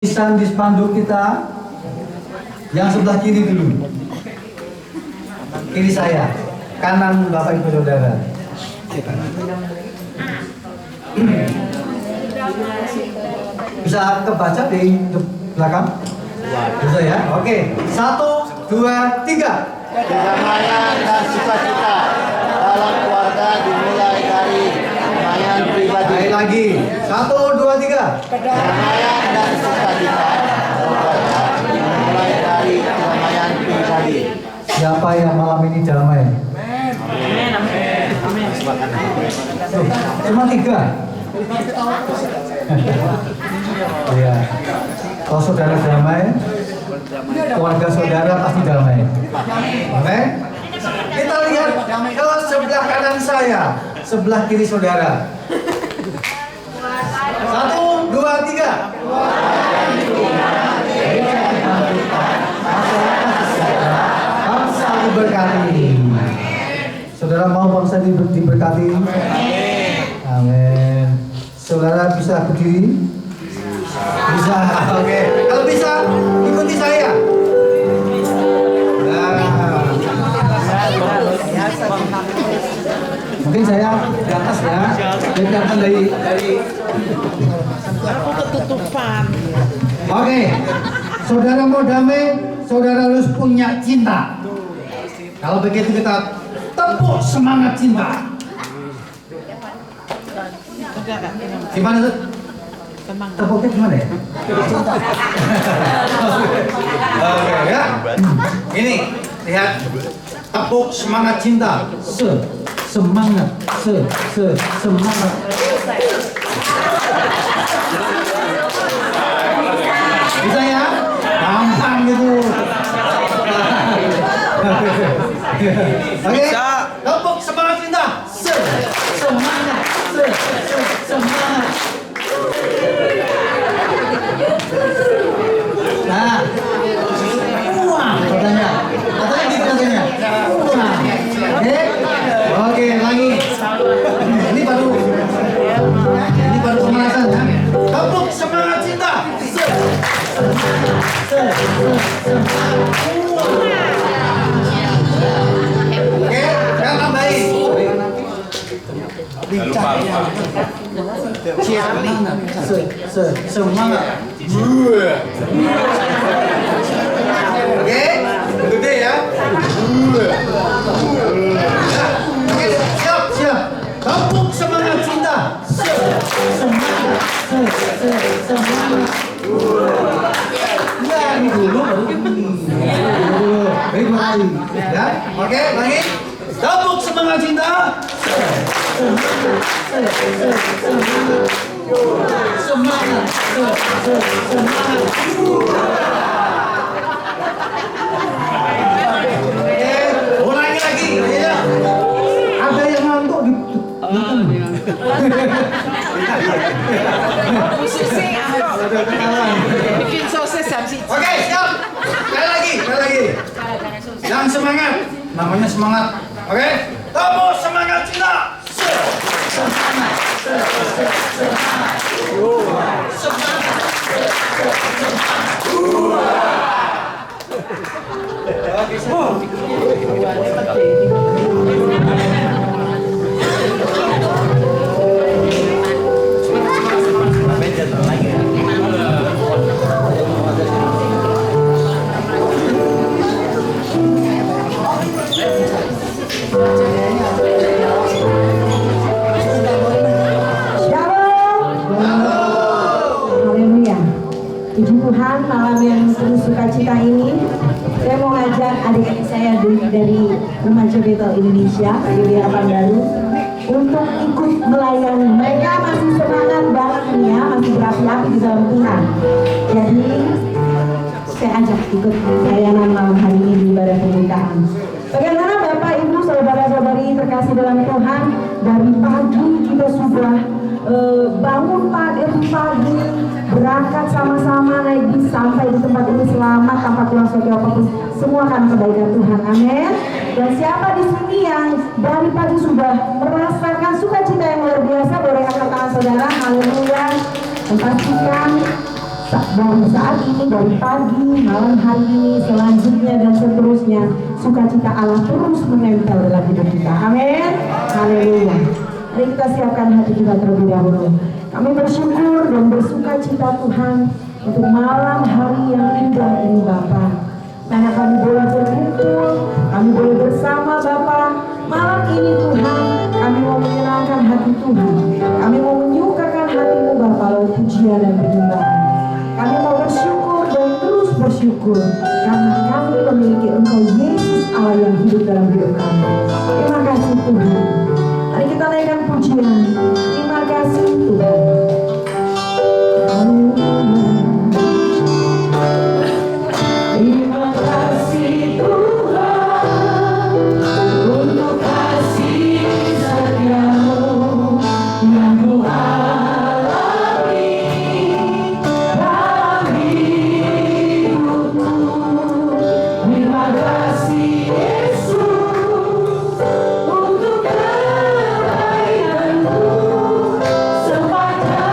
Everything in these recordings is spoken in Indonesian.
Tulisan di spanduk kita yang sebelah kiri dulu. Kiri saya, kanan Bapak Ibu Saudara. Bisa kebaca di belakang? Bisa ya? Oke. 1, 2, 3. Kedamaian dan sukacita dalam keluarga dimulai dari kedamaian pribadi. Baik lagi. 1, 2, 3. Kedamaian dan sukacita dimulai dari kedamaian pribadi. Siapa yang malam ini damai? Cuma 3. Iya. Kalau saudara damai, keluarga saudara pasti damai. Oke? Kita lihat ke sebelah kanan saya, sebelah kiri saudara. 1, 2, 3. Bangsa diberkati. Saudara mau bangsa diberkati? Amin. Saudara bisa berdiri? Bisa. Oke. Kalau bisa, ikuti saya. Nah. Mungkin saya di atas ya. Jadi kelihatan dari Aku ketutupan. Oke. Saudara mau damai, saudara harus punya cinta. Kalau begitu kita tepuk semangat cinta. Gimana tuh? Tepuknya gimana ya? Oke ya. Ini lihat, tepuk semangat cinta. Semangat, semangat. Bisa ya? Gampang gitu. Oke. Tepuk semangat cinta. Semangat, semangat. Nah, wah, katanya gitu katanya. Wah, oke, lagi. Ini baru pemanasan ya. Tepuk semangat cinta. Oke, sekarang tambahin. Semangat. Oke, gede ya. Oke, siap. Tepuk semangat cinta. Semangat. Ya, ini dulu baru ini. Baik lagi. Ya, oke, lagi. Tepuk semangat cinta. Semangat. Ulangi lagi ya. Ada yang ngantuk di Bikin sosis habis. Oke, siap. Sekali lagi. Yang semangat. Namanya semangat. Oke. Tepuk semangat cinta. Semangat. Puji Tuhan, malam yang penuh sukacita ini saya mau ngajak adik-adik saya dari Remaja Betel Indonesia di Harapan Baru untuk ikut melayani. Mereka masih semangat banget nih ya, masih berapi-api di dalam Tuhan. Jadi saya ajak ikut layanan malam hari ini di ibadah pembukaan. Bagaimana Bapak Ibu saudara-saudari terkasih dalam Tuhan, dari pagi kita sudah bangun pagi berangkat sama-sama naik bis sampai di tempat ini selamat tanpa kurang suatu apapun, semua karena kebaikan Tuhan. Amin. Dan siapa di sini yang dari pagi sudah merasakan sukacita yang luar biasa, boleh angkat tangan saudara. Haleluya. Dan pastikan Dari saat ini, dari pagi, malam hari ini, selanjutnya dan seterusnya, sukacita Allah terus menempel dalam hidup kita. Amin. Haleluya. Mari kita siapkan hati kita terlebih dahulu. Kami bersyukur dan bersukacita Tuhan untuk malam hari yang indah ini Bapa. Karena kami boleh berkumpul, kami boleh bersama Bapa. Malam ini Tuhan, kami mau menyenangkan hati Tuhan. Kami mau menyukakan hati-Mu Bapa, lalu pujian dan penyembahan. Kami mau bersyukur dan terus bersyukur karena kami memiliki Engkau Yesus Allah yang hidup dalam hidup kami. Terima kasih Tuhan. Mari kita naikkan pujian. Terima kasih Tuhan. Terima kasih Tuhan untuk kasih setiamu yang Ku alami dalam hidupku. Terima kasih Yesus untuk kebaikan-Mu sepanjang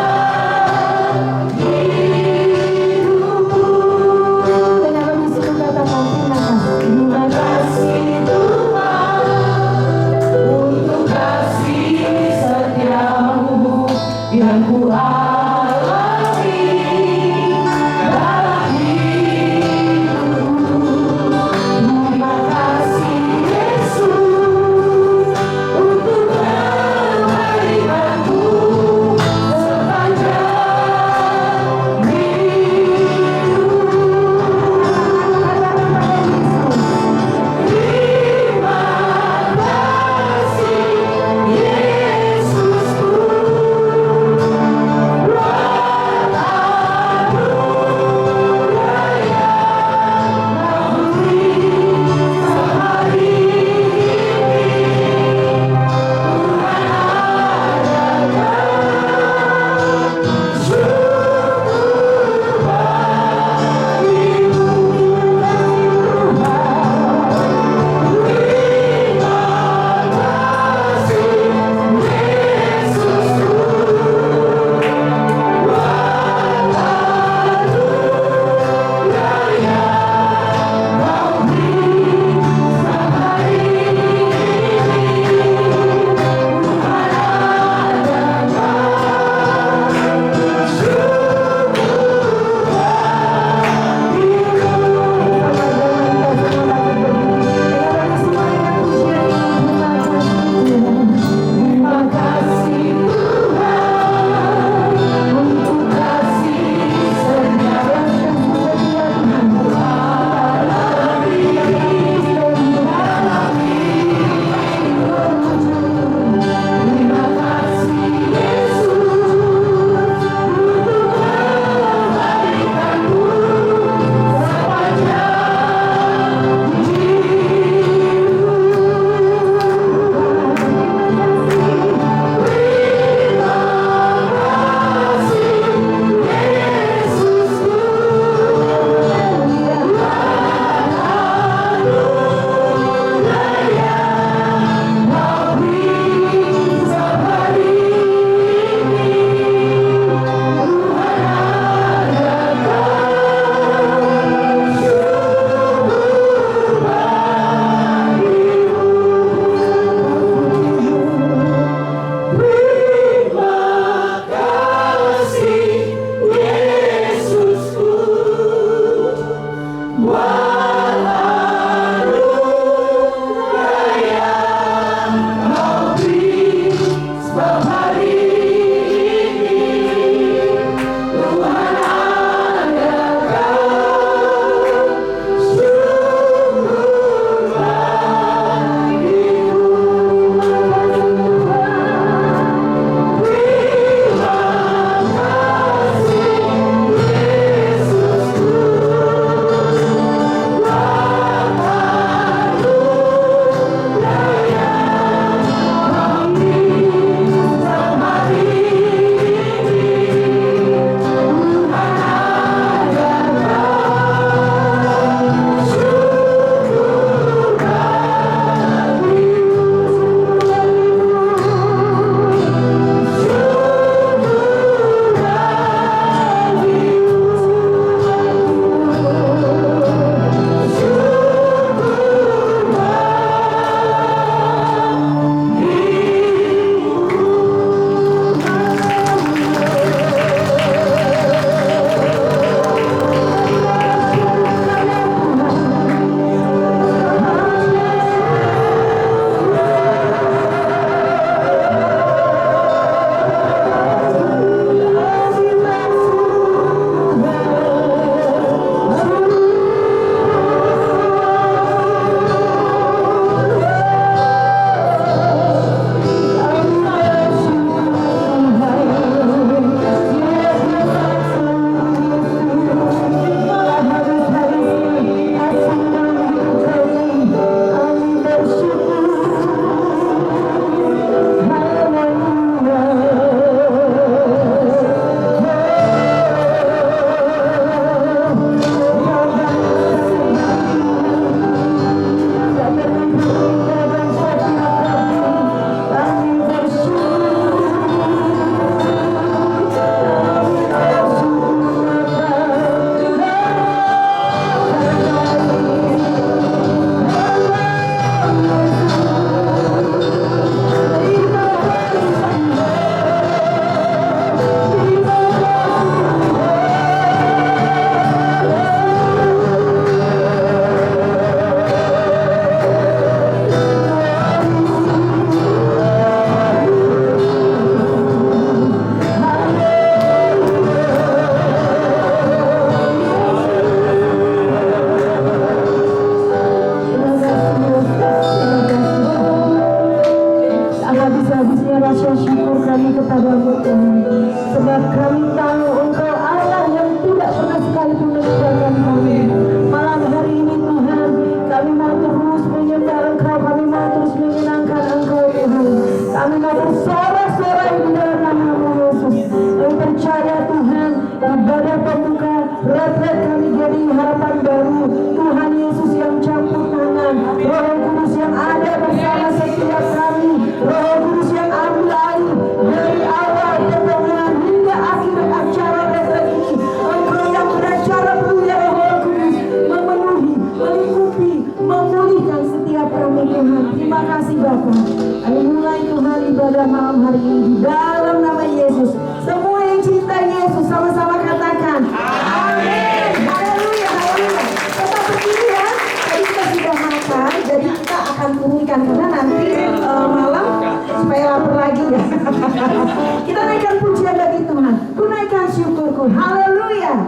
Kita naikkan pujian bagi Tuhan. Ku naikkan syukurku. Haleluya.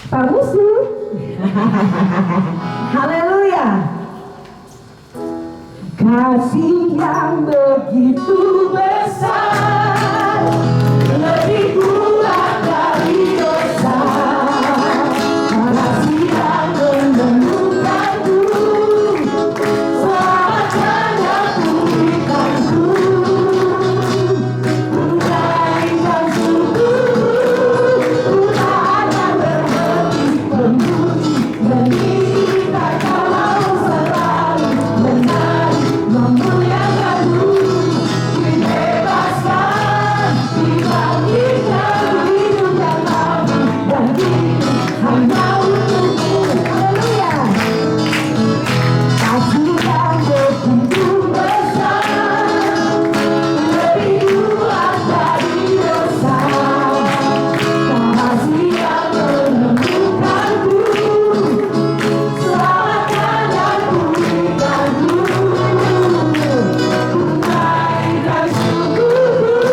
Pak Musuh. Haleluya. Kasih yang begitu besar, lebih kuat dari dosa. Kasih yang menemukanku, selamatkan dan pulihkanku. Ku naikkan syukurku, ku tak akan berhenti memuji, meninggikan Kau selalu, menari, memuliakanmu. Dibebaskan, dibangkitkan, hidup yang baru, dan hidup hanya untukmu. Haleluya. Kasih yang begitu besar, lebih kuat dari dosa. Kasih yang menemukanku, selamatkan dan pulihkanku. Ku naikkan syukurku,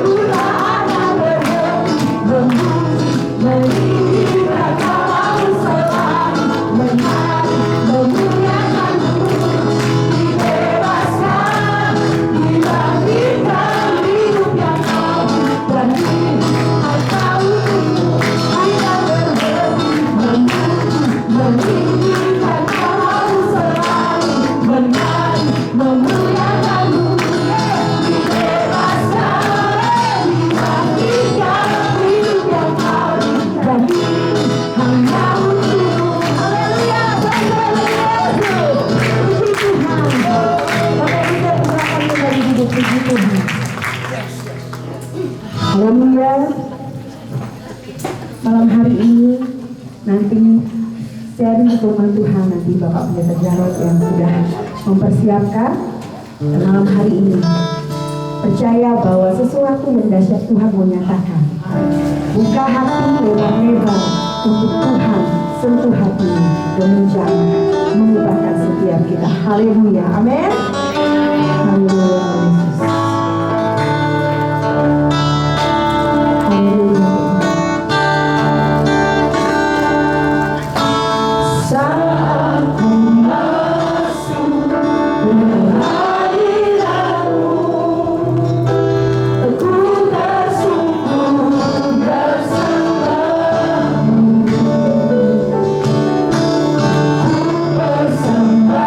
ku tak akan berhenti memuji, meninggikan Kau selalu, menari, memuliakanmu. Dibebaskan, dibangkitkan, hidup yang baru, dan hidup hanya untukmu. Hanya berhenti memuji, meninggikan Kau selalu, menari, memuliakanmu. Dibebaskan, dibangkitkan, hidup yang baru, dan hidup hanya untukmu. Haleluya. Puji Tuhan. Bapak Ibu persilakan kembali duduk. Puji Tuhan. Haleluya. Malam hari ini nanti sharing firman Tuhan, nanti Bapak Pendeta Jarod yang sudah mempersiapkan. Dan malam hari ini percaya bahwa sesuatu yang dahsyat Tuhan mau nyatakan. Buka hati lebar-lebar untuk Tuhan sentuh hati dan menjamah, mengubahkan setiap kita. Haleluya. Amin. Haleluya. Haleluya. Saat ku masuk dalam hadirat-Mu, ku tersungkur bersembah-Mu. Ku persembahkan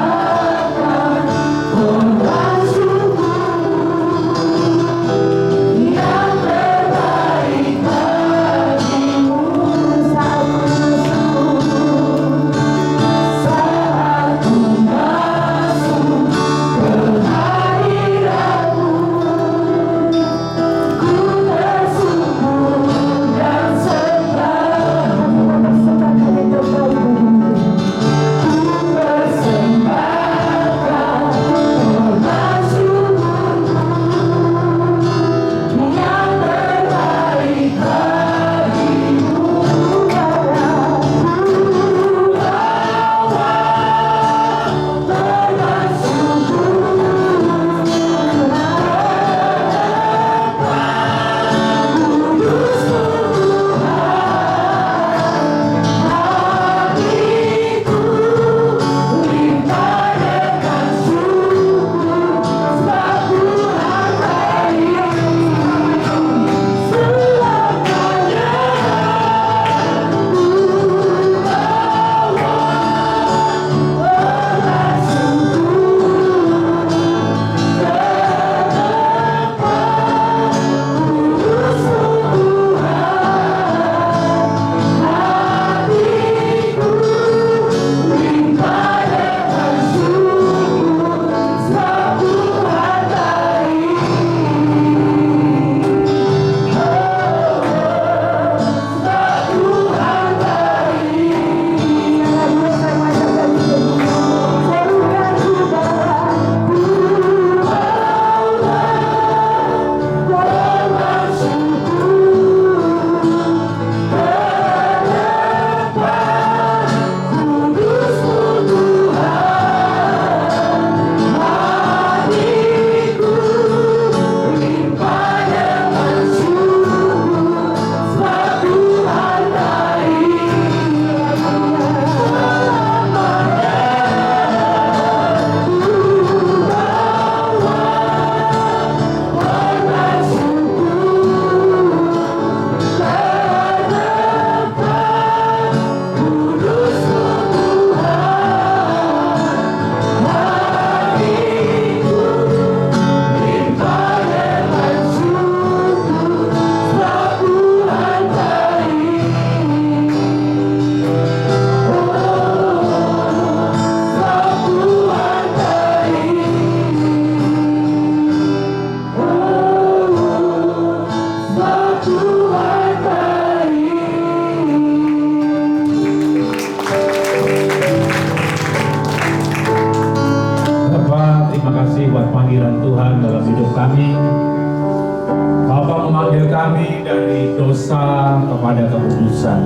kekudusan.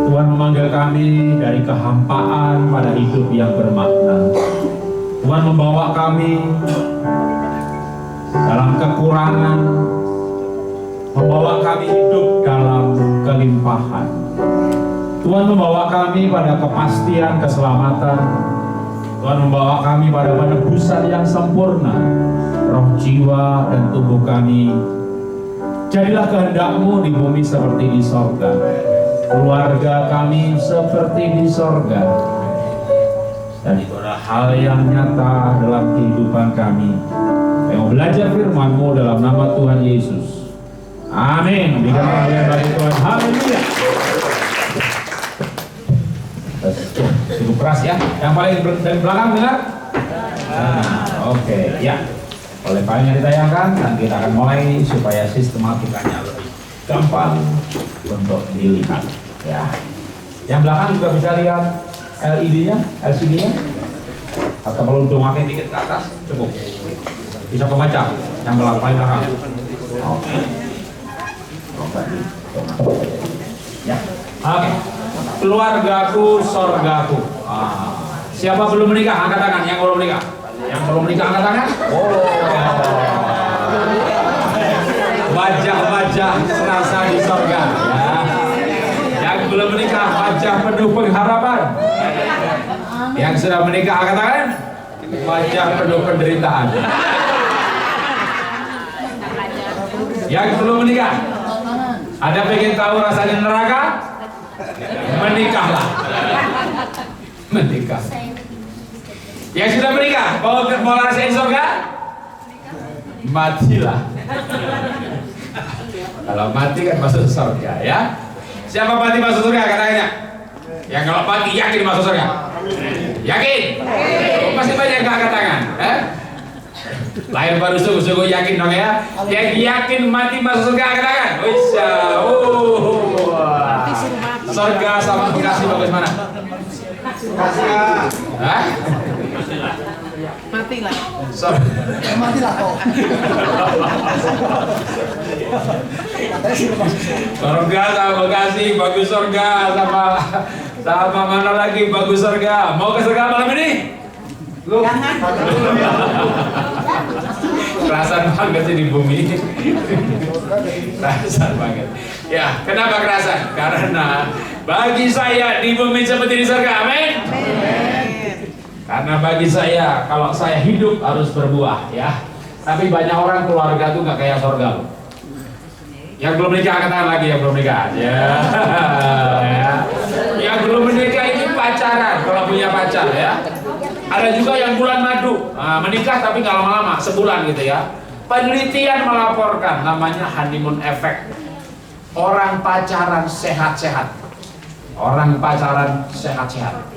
Tuhan memanggil kami dari kehampaan pada hidup yang bermakna. Tuhan membawa kami dalam kekurangan, membawa kami hidup dalam kelimpahan. Tuhan membawa kami pada kepastian keselamatan. Tuhan membawa kami pada penebusan yang sempurna. Roh, jiwa, dan tubuh kami, jadilah kehendak-Mu di bumi seperti di sorga. Keluarga kami seperti di sorga. Dan itu adalah hal yang nyata dalam kehidupan kami. Yang belajar firman-Mu dalam nama Tuhan Yesus. Amin. Berikan kemuliaan bagi Tuhan. Haleluya. Cukup keras ya. Yang paling dari belakang dengar? Oke, ya. Oleh filenya ditayangkan dan kita akan mulai supaya sistematikanya lebih gampang untuk dilihat. Ya. Yang belakang juga bisa lihat LED-nya, LCD-nya. Atau perlu dongaknya dikit ke atas, cukup. Bisa kebaca yang belakang paling belakang. Oke. Ya. Oke. Keluargaku, sorgaku. Siapa belum menikah? Angkat tangan. Yang belum menikah. Yang belum menikah angkat tangan. Wajah-wajah serasa di sorga. Ya. Yang belum menikah, wajah penuh pengharapan. Yang sudah menikah angkat tangan. Wajah penuh penderitaan. Yang belum menikah, ada pengen tahu rasanya neraka? Menikahlah. Menikah. Yang sudah menikah, mau rasain surga? Matilah. Kalau mati kan masuk surga ya. Siapa mati masuk surga katanya? Yang kalau mati yakin masuk surga? Yakin? Masih banyak yang angkat tangan. Lahir baru sungguh-sungguh yakin dong ya. Yang yakin mati masuk surga angkat tangan. Bisa. Surga sama Bekasi bagus mana? Hah? Matilah. Matilah kok. Surga sama Bekasi bagus surga sama mana lagi bagus surga. Mau ke surga malam ini? Lu? Kerasan banget sih di bumi. Kerasan banget. Ya, kenapa kerasan? Karena bagi saya di bumi seperti di surga. Amin. Karena bagi saya, kalau saya hidup harus berbuah ya. Tapi banyak orang keluarga tuh nggak kayak surga loh. Yang belum nikah angkat tangan lagi, yang belum nikah ya. Yang belum menikah ini pacaran kalau punya pacar ya. Ada juga yang bulan madu, menikah tapi nggak lama-lama, sebulan gitu ya. Penelitian melaporkan namanya honeymoon effect. Orang pacaran sehat-sehat, orang pacaran sehat-sehat.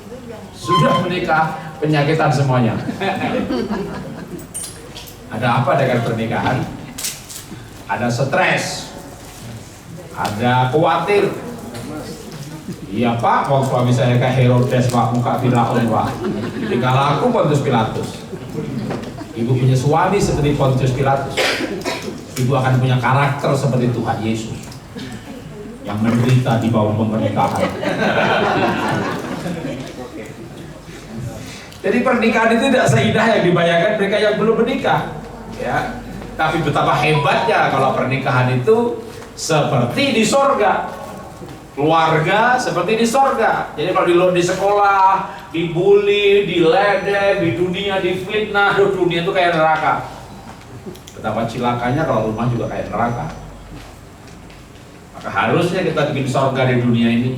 Sudah menikah penyakitan semuanya. Ada apa dengan pernikahan? Ada stres, ada khawatir. Iya Pak, kalau suami saya kayak Herodes Pak, muka Firaun Pak. Kalau aku Pontius Pilatus. Ibu punya suami seperti Pontius Pilatus. Ibu akan punya karakter seperti Tuhan Yesus yang menderita di bawah pernikahan. Jadi pernikahan itu tidak seindah yang dibayangkan mereka yang belum menikah, ya. Tapi betapa hebatnya kalau pernikahan itu seperti di sorga. Keluarga seperti di sorga. Jadi kalau di sekolah, dibully, diledek, di dunia difitnah, dunia itu kayak neraka. Betapa cilakanya kalau rumah juga kayak neraka. Maka harusnya kita bikin sorga di dunia ini.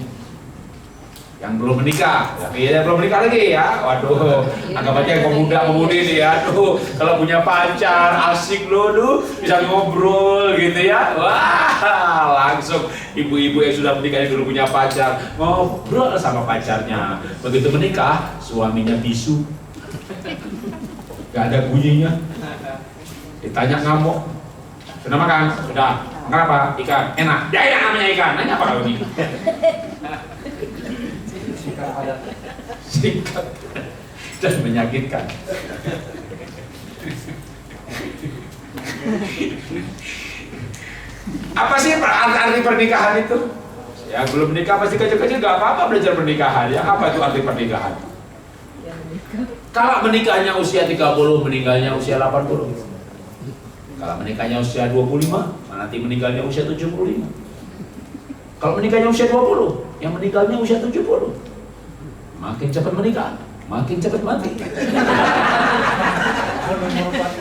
Yang belum menikah, ya belum menikah lagi ya. Waduh, anggap aja yang pemuda-pemudi nih ya. Tuh, kalau punya pacar asik loh, bisa ngobrol gitu ya. Wah, langsung ibu-ibu yang sudah menikah yang dulu punya pacar ngobrol sama pacarnya. Begitu menikah, suaminya bisu, gak ada bunyinya. Ditanya ngamuk, sudah makan? Sudah. Makan apa? Ikan. Enak. Ya enak namanya ikan. Nanya apa kalau ini? Singkat dan menyakitkan. Apa sih arti pernikahan itu? Yang belum menikah masih kecil-kecil nggak apa-apa belajar pernikahan ya. Apa itu arti pernikahan? Kalau menikahnya usia 30, meninggalnya usia 80. Kalau menikahnya usia 25, nanti meninggalnya usia 75. Kalau menikahnya usia 20, yang meninggalnya usia 70. Makin cepat menikah, makin cepat mati.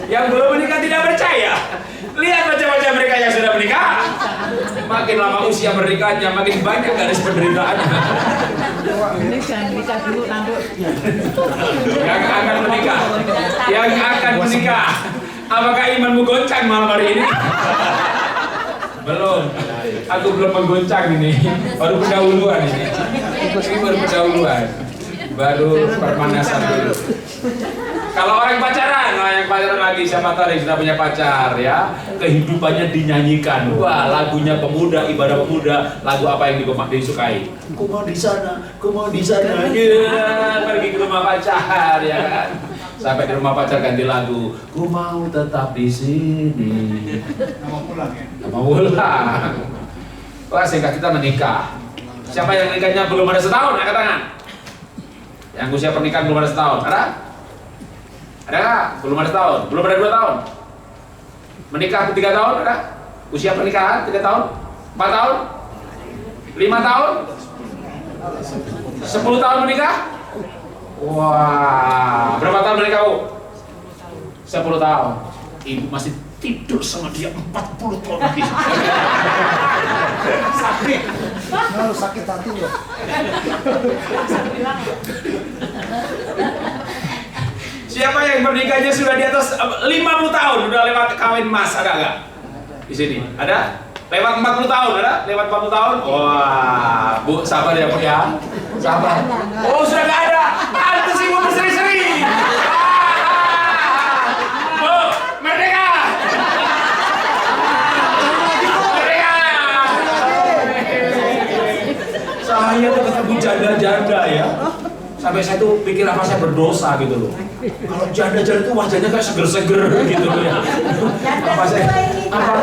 Yang belum menikah tidak percaya. Lihat macam-macam mereka yang sudah menikah. Makin lama usia menikahnya, makin banyak garis penderitaannya. Ini jangan nikah dulu nanti. Yang akan menikah, yang akan menikah. Apakah imanmu goncang malam hari ini? Belum. Aku belum menggoncang ini. Baru pendahuluan ini. Ini baru pendahuluan. Baru permanasan dulu. Kalau orang pacaran, yang pacaran lagi siapa tahu yang sudah punya pacar ya, kehidupannya dinyanyikan. Wah, lagunya pemuda, ibadah pemuda, lagu apa yang disukai? Ku mau di sana, ku mau di sana. Ya, pergi ke rumah pacar ya kan. Sampai di rumah pacar ganti lagu. Ku mau tetap di sini. Mau pulang ya? Mau pulang. Wah, sehingga kita menikah. Siapa yang menikahnya belum ada setahun? Angkat tangan. Yang usia pernikahan belum ada setahun, ada? Ada nggak? Belum ada setahun? Belum ada 2 tahun? Menikah 3 tahun, ada? Usia pernikahan 3 tahun? 4 tahun? 5 tahun? 10 tahun menikah? Wah, berapa tahun menikah, Bu? 10 tahun. Ibu masih tidur sama dia 40 tahun lebih. Sakit. Nah, sakit hati loh. Siapa yang menikahnya sudah di atas 50 tahun, udah lewat kawin mas, ada nggak? Di sini, ada? Lewat 40 tahun, ada? Lewat 40 tahun? Wah, Bu, sabar ya Bu ya. Sabar. Oh, sudah nggak ada. Pantes Ibu berseri-seri. Bu, merdeka. Merdeka. Saya tuh ketemu janda-janda ya. Sampai saya tuh pikir apa saya berdosa gitu loh. Kalau janda-janda itu wajahnya kayak seger-seger gitu loh ya. Apa saya? Apa?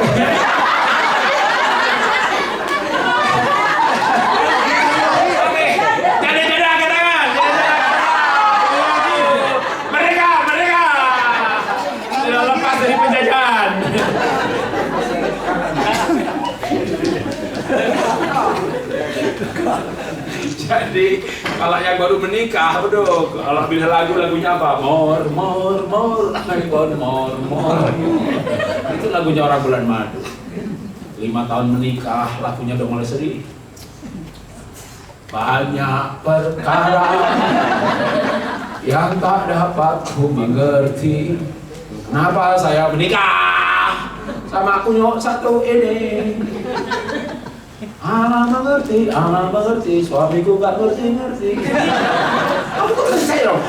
Oke, janda-janda angkat tangan. Merdeka, merdeka. Sudah lepas dari penjajahan. Jadi kalau yang baru menikah, aduh, kalau pilih lagunya apa? Mor, itu lagunya orang bulan madu. 5 tahun menikah, lagunya udah mulai sedih. Banyak perkara yang tak dapat ku mengerti. Kenapa saya menikah sama kunyok satu ini? Alah mengerti, suamiku gak ngerti. Kamu tuh ngerti saya dong,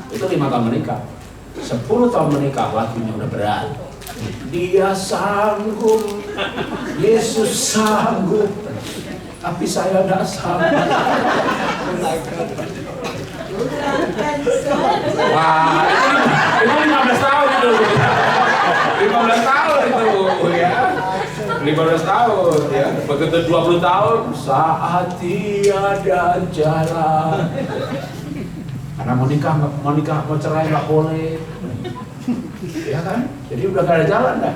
Itu 5 tahun menikah. 10 tahun menikah, lagunya udah berat. Dia sanggup, Yesus sanggup, tapi saya gak sanggup. Wah, itu 15 tahun itu. 15 tahun itu ya. 15 tahun ya. Begitu 20 tahun saat tiada jalan. Karena mau nikah, mau cerai nggak boleh. Ya kan? Jadi udah gak ada jalan dah.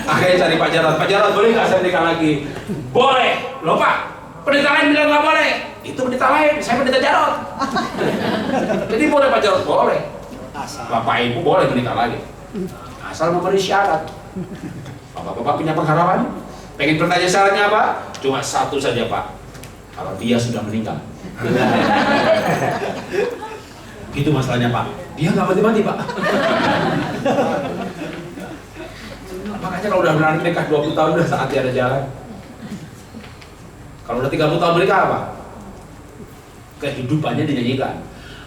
Akhirnya cari Pak Jarod boleh nggak saya nikah lagi? Boleh. Loh Pak, pendeta lain bilang nggak boleh. Itu pendeta lain, saya pendeta Jarod. Jadi boleh Pak Jarod? Boleh. Bapak Ibu boleh menikah lagi. Asal memenuhi syarat. Bapak-bapak punya pengharapan? Pengen bertanya syaratnya apa? Cuma satu saja Pak. Kalau dia sudah meninggal. Itu masalahnya Pak. Dia nggak mati-mati Pak. Makanya kalau udah berani nikah 20 tahun udah saatnya ada jalan. Kalau udah 30 tahun menikah apa? Kehidupannya dinyanyikan.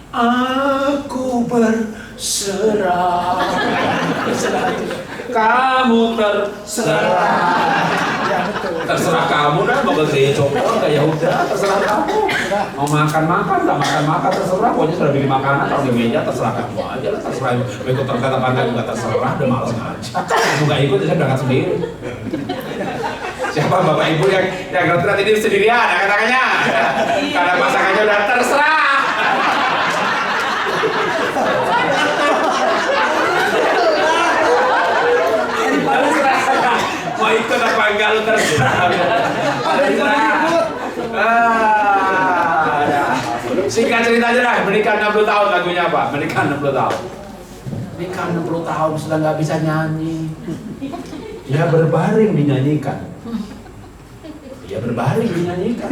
Aku berserah. Kamu terserah. Terserah kamu dah, mau gaya cokor, gaya udah, terserah kamu. Mau makan, nggak makan, terserah. Pokoknya sudah beli makanan, kalau di meja terserah kamu aja lah, terserah. Ikut terkata apa enggak juga terserah, udah malas aja. Aku nggak ikut, saya berangkat sendiri. Siapa bapak ibu yang nanti ini sendirian, katanya. Karena pasangannya udah terserah. Mau ikut apa enggak lu terserah. Singkat cerita aja dah, menikah 60 tahun lagunya apa? Menikah 60 tahun. Menikah 60 tahun sudah nggak bisa nyanyi. Ya berbaring dinyanyikan. Ya berbaring dinyanyikan.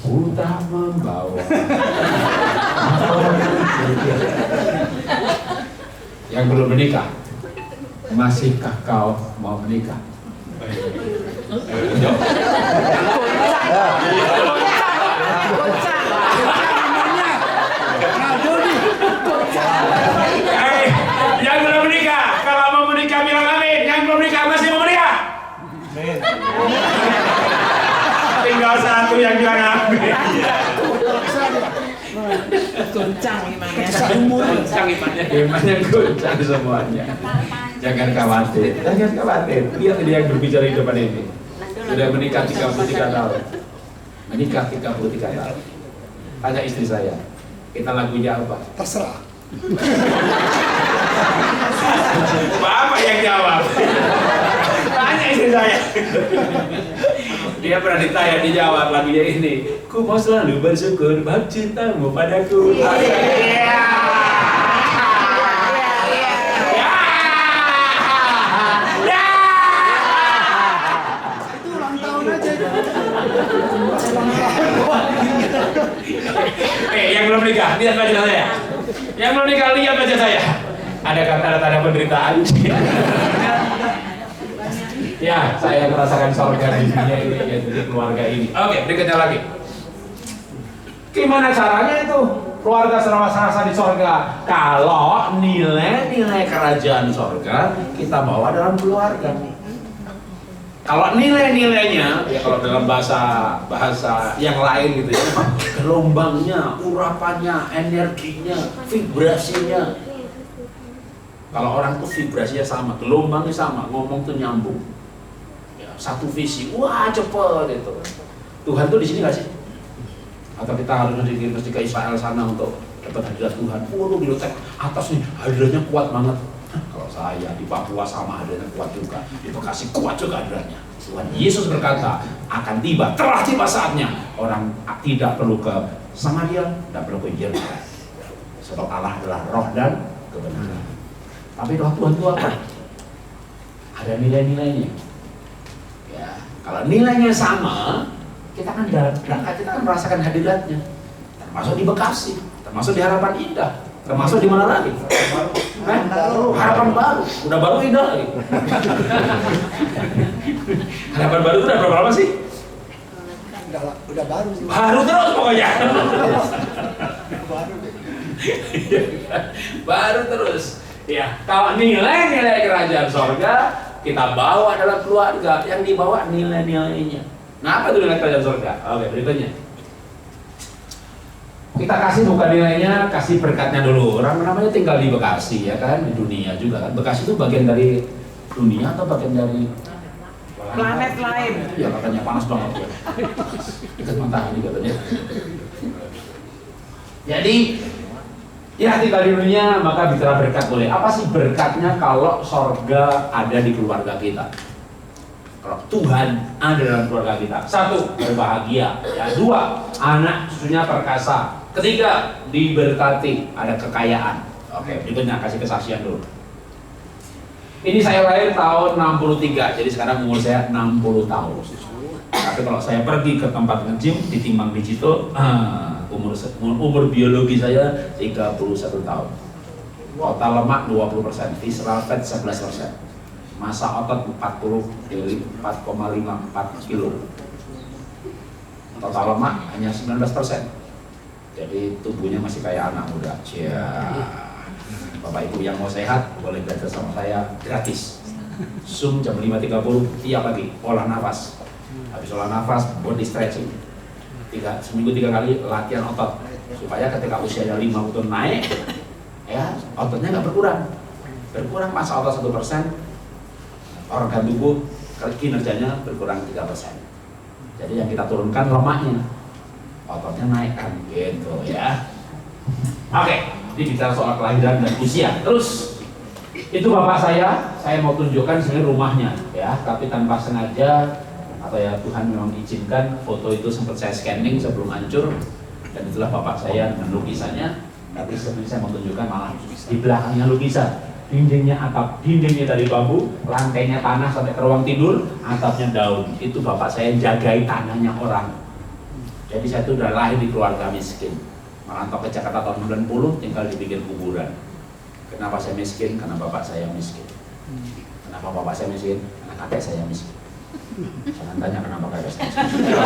Ku tak membawa. Yang belum menikah, masihkah kau mau menikah? Yang belum menikah, kalau mau menikah bilang amin. Yang belum menikah masih mau menikah? Tinggal satu yang bilang amin. Goncang imannya. Goncang imannya goncang semuanya. Jangan khawatir. Lihat dia yang berbicara di depan ini. Sudah menikah 33 tahun. Menikah 33 tahun. Tanya istri saya, kita lagunya apa? Terserah. Bapak yang jawab. Tanya istri saya. Dia pernah ditanya, dijawab lagunya ini. Ku mau selalu bersyukur bab cintamu padaku. Yang belum nikah, lihat wajah saya. Yang belum nikah, lihat wajah saya. Ada tanda-tanda penderitaan. Ya, saya merasakan surga di dunia ini, yaitu di keluarga ini. Oke, berikutnya lagi. Gimana caranya itu keluarga serasa di surga? Kalau nilai-nilai kerajaan surga kita bawa dalam keluarga. Kalau nilai-nilainya, ya kalau dalam bahasa yang lain gitu ya, gelombangnya, urapannya, energinya, vibrasinya. Kalau orang tuh vibrasinya sama, gelombangnya sama, ngomong tuh nyambung. Ya, satu visi, wah cepet itu. Tuhan tuh di sini nggak sih? Atau kita harus mesti ke Israel sana untuk dapat hadirat Tuhan? Waduh, di atas nih hadiratnya kuat banget. Kalau saya di Papua sama hadiratnya kuat juga, di Bekasi kuat juga hadiratnya. Tuhan Yesus berkata, akan tiba, telah tiba saatnya orang tidak perlu ke Samaria, tidak perlu ke Yerusalem. Sebab Allah adalah roh dan kebenaran. Tapi roh Tuhan itu apa? Ada nilai-nilainya. Ya, kalau nilainya sama, kita kan merasakan hadiratnya. Termasuk di Bekasi, termasuk di Harapan Indah, termasuk di mana lagi? Harapan Baru, udah baru indah lagi. Harapan Baru itu udah berapa lama sih? Udah baru sih. Baru terus pokoknya. Baru terus. Ya, kalau nilai-nilai kerajaan sorga kita bawa dalam keluarga, yang dibawa nilai-nilainya. Nah, apa itu nilai kerajaan sorga? Oke, berikutnya. Kita kasih bukan nilainya, kasih berkatnya dulu. Orang namanya tinggal di Bekasi ya kan, di dunia juga kan. Bekasi itu bagian dari dunia atau bagian dari Planet lain. Ya katanya panas banget ya. Dekat matahari katanya. Jadi ya tinggal di dunia maka bicara berkat boleh. Apa sih berkatnya kalau sorga ada di keluarga kita? Kalau Tuhan ada dalam keluarga kita. 1, berbahagia. Ya, 2, anak cucunya perkasa. 3, diberkati, ada kekayaan. Oke, berikutnya kasih kesaksian dulu. Ini saya lahir tahun 63, jadi sekarang umur saya 60 tahun. Tapi kalau saya pergi ke tempat nge-gym, ditimbang digital, umur biologi saya 31 tahun. Total lemak 20%, visceral fat 11%. Massa otot 4,54 kilo. Total lemak hanya 19%. Jadi tubuhnya masih kayak anak muda. Ya. Bapak Ibu yang mau sehat boleh belajar sama saya gratis. Zoom jam 5.30 tiap pagi, olah nafas. Habis olah nafas, body stretching. Seminggu 3 kali latihan otot. Supaya ketika usianya 50 tahun naik, ya ototnya nggak berkurang. Berkurang masa otot 1%, organ tubuh kinerjanya berkurang 3%. Jadi yang kita turunkan lemaknya, ototnya naikkan gitu ya. Oke, ini bicara soal kelahiran dan usia. Terus itu bapak saya mau tunjukkan sebenarnya rumahnya ya, tapi tanpa sengaja atau ya Tuhan memang izinkan foto itu sempat saya scanning sebelum hancur, dan itulah bapak saya dengan lukisannya. Tapi sebenarnya saya mau tunjukkan malah di belakangnya lukisan. Dindingnya atap, dindingnya dari bambu, lantainya tanah sampai ke ruang tidur, atapnya daun. Itu bapak saya yang jagai tanahnya orang. Jadi saya itu udah lahir di keluarga miskin. Merantau ke Jakarta tahun 90, tinggal dibikin kuburan. Kenapa saya miskin? Karena bapak saya miskin. Kenapa bapak saya miskin? Karena kakek saya miskin. Jangan tanya kenapa kakek saya miskin.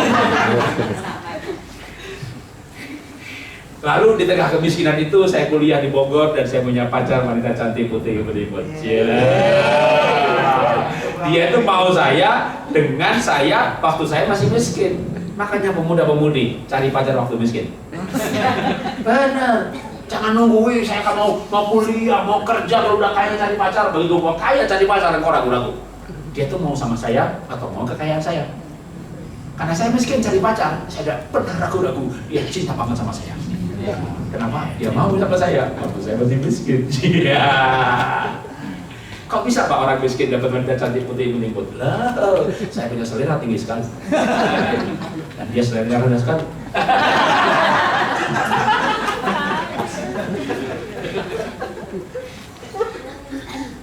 Lalu di tengah kemiskinan itu saya kuliah di Bogor dan saya punya pacar wanita cantik putih berlipat. Dia itu mau saya dengan saya waktu saya masih miskin. Makanya pemuda-pemudi cari pacar waktu miskin. Benar. Jangan nunggu, saya kan mau kuliah, mau kerja, kalau udah kaya cari pacar. Begitu mau kaya cari pacar, kok ragu-ragu. Dia tuh mau sama saya atau mau kekayaan saya. Karena saya miskin cari pacar, saya tidak pernah ragu-ragu. Dia cinta banget sama saya. Kenapa? Dia mau sama saya. Waktu saya masih miskin. Iya. Kok bisa Pak orang miskin dapat wanita cantik putih meniput? Lah, saya punya selera tinggi sekali. Dan dia selera rendah sekali.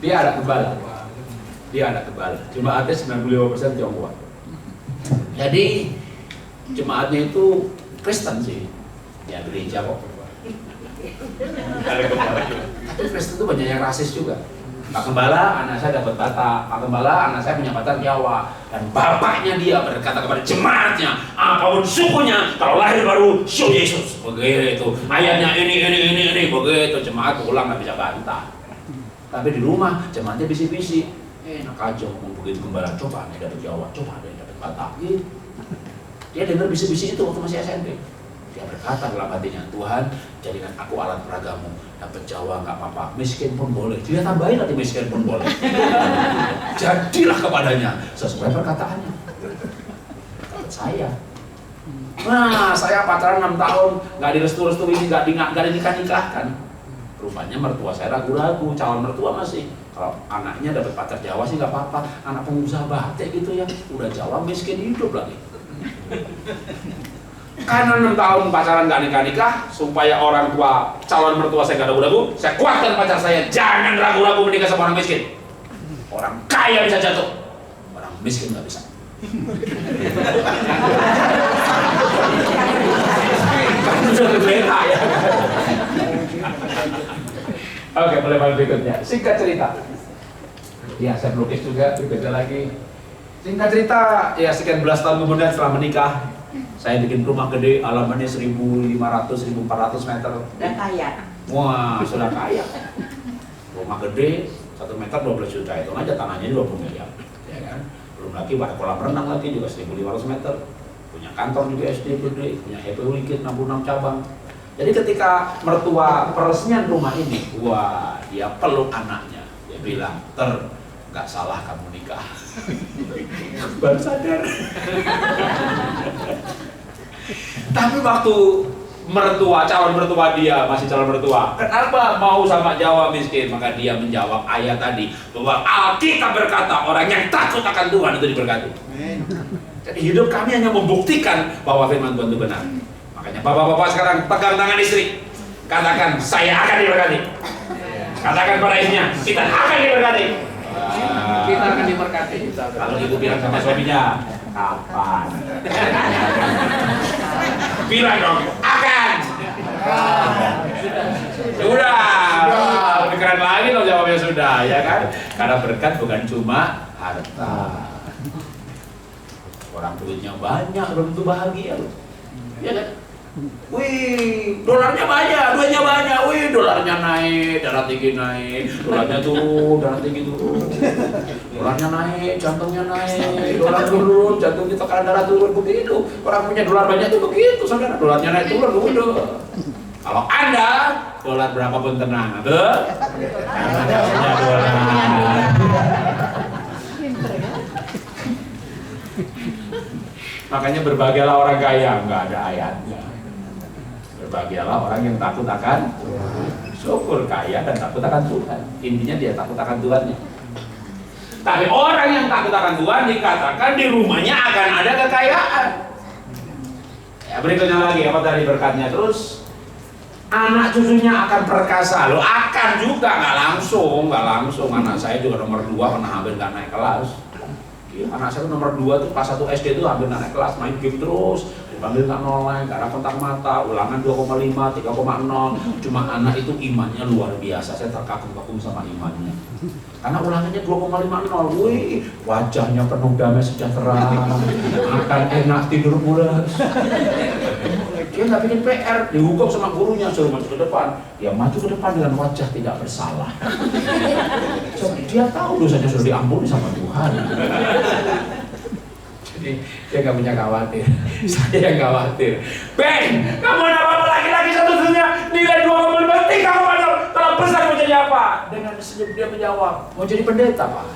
Dia anak kebal. Jemaatnya 95% Tionghoa. Jadi jemaatnya itu Kristen sih. Ya gereja kok. Tapi Kristen itu banyak yang rasis juga. Pak Gembala, anak saya dapat Batak. Pak Gembala, anak saya punya pacar Jawa. Dan bapaknya dia berkata kepada jemaatnya, apapun sukunya, kalau lahir baru, show Yesus. Begitu. Ayatnya ini, begitu. Jemaat pulang nggak bisa bantah. Tapi di rumah, jemaatnya bisi-bisi. Enak aja ngomong begitu Gembala. Coba ada dapat Jawa, coba ada yang dapat Batak. Gitu. Dia dengar bisi-bisi itu waktu masih SMP. Dia berkata dalam hatinya, Tuhan, jadikan aku alat peragamu. Dapat Jawa nggak apa-apa, miskin pun boleh. Dia tambahin nanti miskin pun boleh. Jadilah kepadanya sesuai perkataannya. Dapat saya. Nah, saya pacaran 6 tahun, nggak direstu-restuin, nggak dinikah-nikahkan. Rupanya mertua saya ragu-ragu, calon mertua masih. Kalau anaknya dapat pacar Jawa sih nggak apa-apa. Anak pengusaha batik gitu ya, udah Jawa miskin hidup lagi. Karena 6 tahun pacaran gak nikah-nikah, supaya orang tua calon mertua saya gak ragu-ragu, saya kuatkan pacar saya, jangan ragu-ragu menikah sama orang miskin. Orang kaya bisa jatuh, orang miskin gak bisa. Sudah beda ya. Oke, mulai malam berikutnya. Singkat cerita. Ya, saya melukis juga, berbeda lagi. Singkat cerita, ya sekian belas tahun kemudian setelah menikah, saya bikin rumah gede, halamannya 1.500-1.400 meter. Dan kaya. Wah, sudah kaya. Rumah gede, 1 meter 12 juta, itu aja tanahnya 20 miliar. Ya kan? Belum lagi ada kolam renang lagi juga 1.500 meter. Punya kantor juga SD gede, punya HPU Likit 66 cabang. Jadi ketika mertua peresmian rumah ini, wah, dia peluk anaknya. Dia bilang, nggak salah kamu nikah. Baru sadar. Tapi waktu calon mertua dia masih calon mertua, kenapa mau sama Jawa miskin? Maka dia menjawab ayat tadi bahwa Alkitab berkata orang yang takut akan Tuhan itu diberkati. Jadi hidup kami hanya membuktikan bahwa firman Tuhan itu benar. Makanya bapak-bapak sekarang pegang tangan istri, katakan saya akan diberkati. Katakan pada istrinya, kita akan diberkati. Kita akan diberkati. Kalau ibu bilang sama suaminya, kapan? Bilang dong, akan. Sudah, lebih keren lagi dong jawabnya sudah, ya kan? Karena berkat bukan cuma harta. Orang duitnya banyak, belum tentu bahagia loh. Ya kan? Wih, dolarnya banyak, duitnya banyak. Wih, dolarnya naik, darah tinggi naik. Dolarnya turun, darah tinggi turun. Dolarnya naik, jantungnya naik. Dolar turun, jantung kita karena darah turun. Begitu. Orang punya dolar banyak tuh begitu, saudara. Dolarnya naik turun, begitu. Kalau Anda, dolar berapapun tenang, tuh. Anda punya dolar. Makanya berbahagialah orang kaya, nggak ada ayatnya. Berbahagialah orang yang takut akan Tuhan. Syukur kaya dan takut akan Tuhan. Intinya dia takut akan Tuhannya. Tapi orang yang takut akan Tuhan dikatakan di rumahnya akan ada kekayaan. Ya, berikutnya lagi apa tadi berkatnya, terus anak cucunya akan perkasa. Lo akan juga, nggak langsung. Anak saya juga nomor 2 pernah hampir nggak naik kelas. Ya, anak saya nomor 2 tuh kelas 1 SD tuh hampir nggak naik kelas, main game terus. Dipanggil nggak noleng, nggak ada kontak mata, ulangan 2,5, 3,0. Cuma anak itu imannya luar biasa, saya terkagum-kagum sama imannya. Karena ulangannya 2,50, wih, wajahnya penuh damai sejahtera, akan enak tidur pulas. Dia nggak bikin PR, dihukum sama gurunya, suruh maju ke depan. Dia maju ke depan dengan wajah tidak bersalah. So, dia tahu dosanya sudah diampuni sama Tuhan. Jadi dia nggak punya khawatir, saya yang khawatir. Ben, kamu ada apa laki-laki satu-satunya nilai 2,5 kamu padahal telah besar mau jadi apa? Dengan senyum dia menjawab, mau jadi pendeta Pak.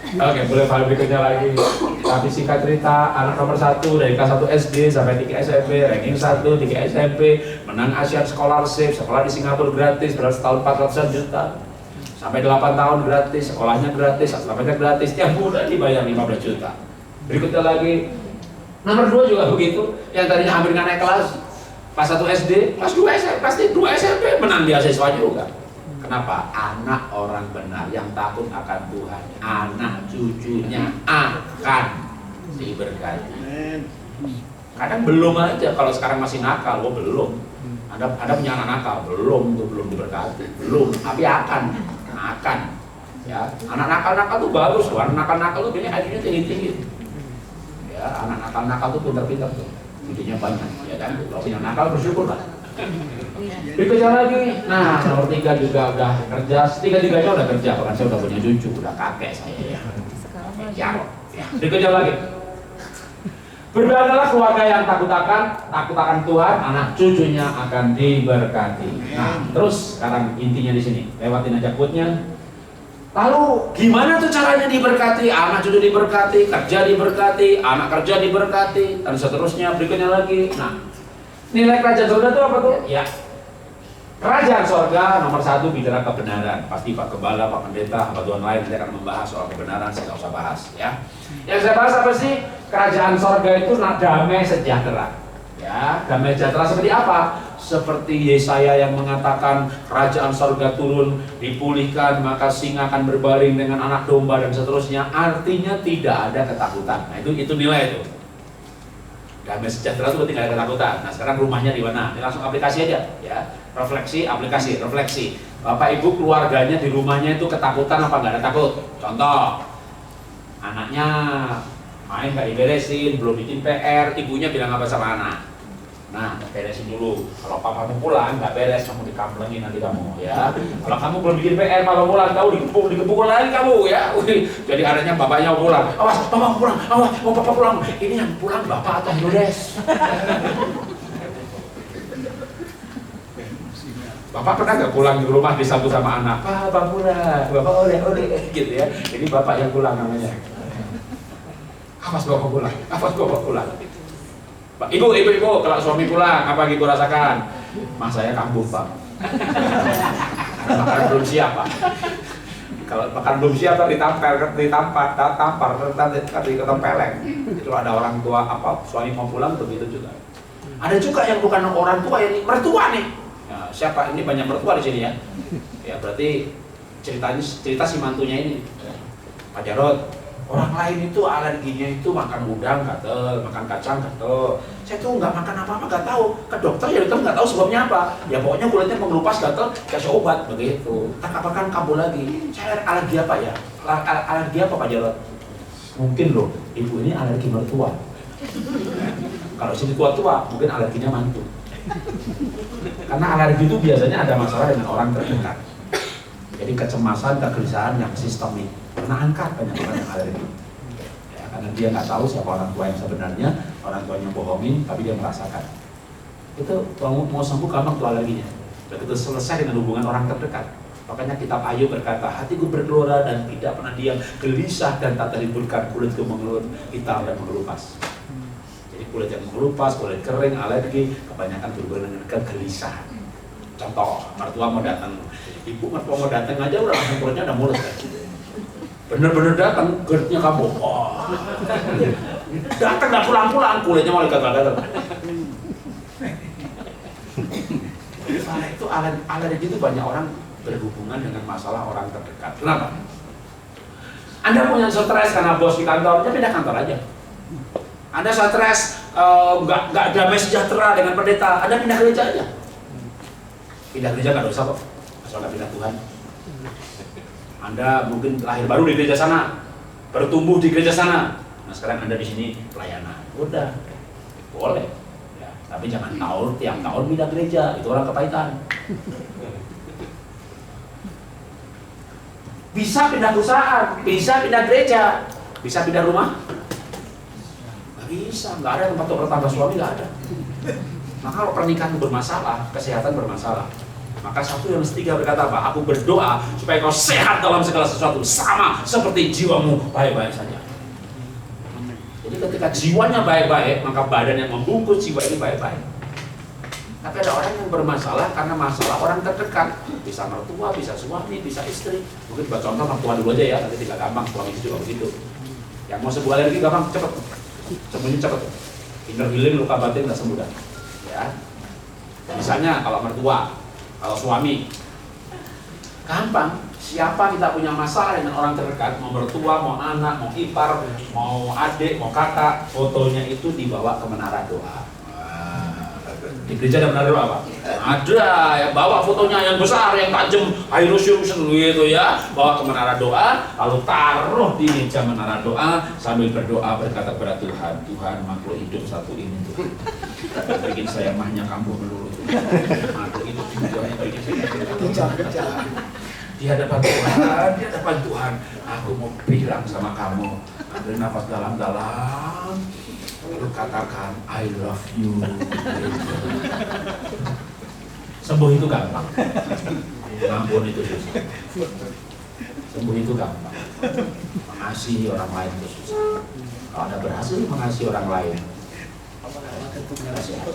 Oke, boleh file berikutnya lagi. Tapi singkat cerita, anak nomor 1 dari kelas 1 SD sampai 3 SMP, ranking 1, 3 SMP, menang Asian Scholarship, sekolah di Singapura gratis, berapa tahun 400 juta. Sampai 8 tahun gratis, sekolahnya gratis, asrama gratis, tiap bulan dibayar 15 juta. Berikutnya lagi, nomor 2 juga begitu, yang tadinya hampir nggak naik kelas, pas 1 SD, pas 2 SMP, pasti 2 SMP menang beasiswa juga. Kenapa? Anak orang benar yang takut akan Tuhan, anak cucunya akan diberkati. Kadang belum aja, kalau sekarang masih nakal, belum. Anda punya anak nakal, belum diberkati, belum, tapi akan. Ya, anak nakal tuh bagus loh, anak nakal tuh biasanya IQ-nya tinggi. Ya, anak nakal tuh pintar-pintar tuh, idenya banyak, ya kan? Kalau punya nakal bersyukur lah. Berikutnya lagi, nah nomor 3 juga udah kerja, 3-3-nya udah kerja, bahkan saya udah punya cucu, udah kakek saya. Ya. Berikutnya lagi, berbahagialah keluarga yang takut akan Tuhan, anak cucunya akan diberkati. Nah, terus sekarang intinya di sini, lewatin aja quote-nya. Lalu gimana tuh caranya diberkati? Anak cucu diberkati, kerja diberkati, anak kerja diberkati, dan seterusnya. Berikutnya lagi. Nah, nilai kerajaan surga itu apa tuh? Ya, kerajaan surga nomor 1 bicara kebenaran. Pasti Pak Gembala, Pak Pendeta, Pak Tuhan lain nanti akan membahas soal kebenaran, saya nggak usah bahas ya. Yang saya bahas apa sih? Kerajaan surga itu damai sejahtera. Ya, damai sejahtera seperti apa? Seperti Yesaya yang mengatakan kerajaan surga turun, dipulihkan, maka singa akan berbaring dengan anak domba dan seterusnya. Artinya tidak ada ketakutan. Nah, itu nilai itu. Damai sejahtera itu berarti nggak ada ketakutan. Nah, sekarang rumahnya di mana? Ini langsung aplikasi aja, ya. Aplikasi. Bapak Ibu keluarganya di rumahnya itu ketakutan apa nggak ada takut? Contoh, anaknya main nggak diberesin, belum bikin PR, ibunya bilang apa sama anak? Nah, beresin dulu. Kalau papamu pulang nggak beres, kamu dikamplengin nanti kamu, ya. Kalau kamu belum bikin PR, papa pulang, kamu dikepukul lagi kamu, ya. Wih, jadi anaknya bapaknya mau pulang. Awas, papa pulang. Awas, mau papa pulang. Ini yang pulang bapak atau Yodes? Bapak pernah nggak pulang di rumah disambut sama anak? Bapak pulang, bapak oleh, gitu ya. Ini bapak yang pulang namanya. Awas bapak pulang. Ibu, kalau suami pulang, apa yang ibu rasakan? Mas saya kambuh Pak. Makanan belum siap Pak. Kalau makanan belum siap, ditampar, ditempeleng. Itu ada orang tua suami mau pulang begitu juga. Ada juga yang bukan orang tua, yang mertua nih. Ya, siapa ini banyak mertua di sini ya? Ya berarti cerita si mantunya ini. Pak Jarod. Orang lain itu alerginya itu makan udang gatel, makan kacang gatel. Saya tuh nggak makan apa-apa, nggak tahu. Ke dokter ya dokter nggak tahu sebabnya apa. Ya pokoknya kulitnya mengelupas gatel, kasih obat begitu. Kapan kambuh lagi. Saya alergi apa ya? Alergi apa Pak Jarod? Mungkin loh, ibu ini alergi mertua. Kalau sini tua-tua, mungkin alerginya mantu. Karena alergi itu biasanya ada masalah dengan orang terdekat. Jadi kecemasan, kegelisahan yang sistemik. Karena angkat banyak orang yang alergi. Ya, karena dia nggak tahu siapa orang tua yang sebenarnya, orang tuanya bohongin, tapi dia merasakan. Itu kalau mau sembuh gampang tuh alerginya. Begitu selesai dengan hubungan orang terdekat. Makanya kitab Ayub berkata, hatiku bergelora dan tidak pernah diam, gelisah dan tak terliburkan, kulitku mengeluh hitam dan mengelupas. Jadi kulit yang mengelupas, kulit kering, alergi, kebanyakan berhubungan dengan kegelisahan. Contoh, mertua mau datang, ibu mertua mau datang aja udah langsung kulitnya udah mulus kan. Bener-bener datang, GERD-nya kamu, datang gak pulang-pulang, kulitnya malah gagal-gagal. Nah, itu alergi itu banyak orang berhubungan dengan masalah orang terdekat. Kenapa? Anda punya stres karena bos di kantor, ya pindah kantor aja. Anda stres, nggak damai sejahtera dengan pendeta, Anda pindah gereja aja. Pindah gereja nggak dosa kok, asal nggak pindah Tuhan. Anda mungkin lahir baru di gereja sana, bertumbuh di gereja sana. Nah sekarang Anda di sini pelayanan, udah boleh. Ya, tapi jangan tiap tahun pindah gereja, itu orang kepahitan. Bisa pindah perusahaan, bisa pindah gereja, bisa pindah rumah? Nggak bisa, nggak ada tempat untuk bertambah suami, nggak ada. Maka kalau pernikahan bermasalah, kesehatan bermasalah, maka 1 Yohanes 3 berkata apa? Aku berdoa supaya kau sehat dalam segala sesuatu, sama seperti jiwamu baik-baik saja. Jadi ketika jiwanya baik-baik, maka badan yang membungkus jiwa ini baik-baik. Tapi ada orang yang bermasalah karena masalah orang terdekat, bisa mertua, bisa suami, bisa istri. Mungkin buat contoh mertua dulu aja ya, nanti tidak gampang, suami itu juga begitu. Yang mau sembuh alergi gampang, cepet, sembuhnya cepet. Inner healing luka batin nggak sembuh dah. Ya, misalnya kalau mertua, kalau suami, gampang. Siapa kita punya masalah dengan orang terdekat, mau mertua, mau anak, mau ipar, mau adik, mau kakak, fotonya itu dibawa ke menara doa. Di gereja ada menara doa apa? Ada, ya bawa fotonya yang besar, yang tajam, Hierosyum gitu ya, bawa ke menara doa, lalu taruh di meja menara doa sambil berdoa berkata kepada Tuhan, Tuhan makhluk hidup satu ini Tuhan, bikin saya mahnya kambuh melulu, makhluk hidup ini bikin saya di hadapan Tuhan, aku mau bilang sama kamu, ambil nafas dalam-dalam. Lalu katakan I love you. Sembuh itu gampang. Ampun itu susah. Sembuh itu gampang. Mengasihi orang lain itu susah. Kalau Anda berhasil mengasihi orang lain, sehat.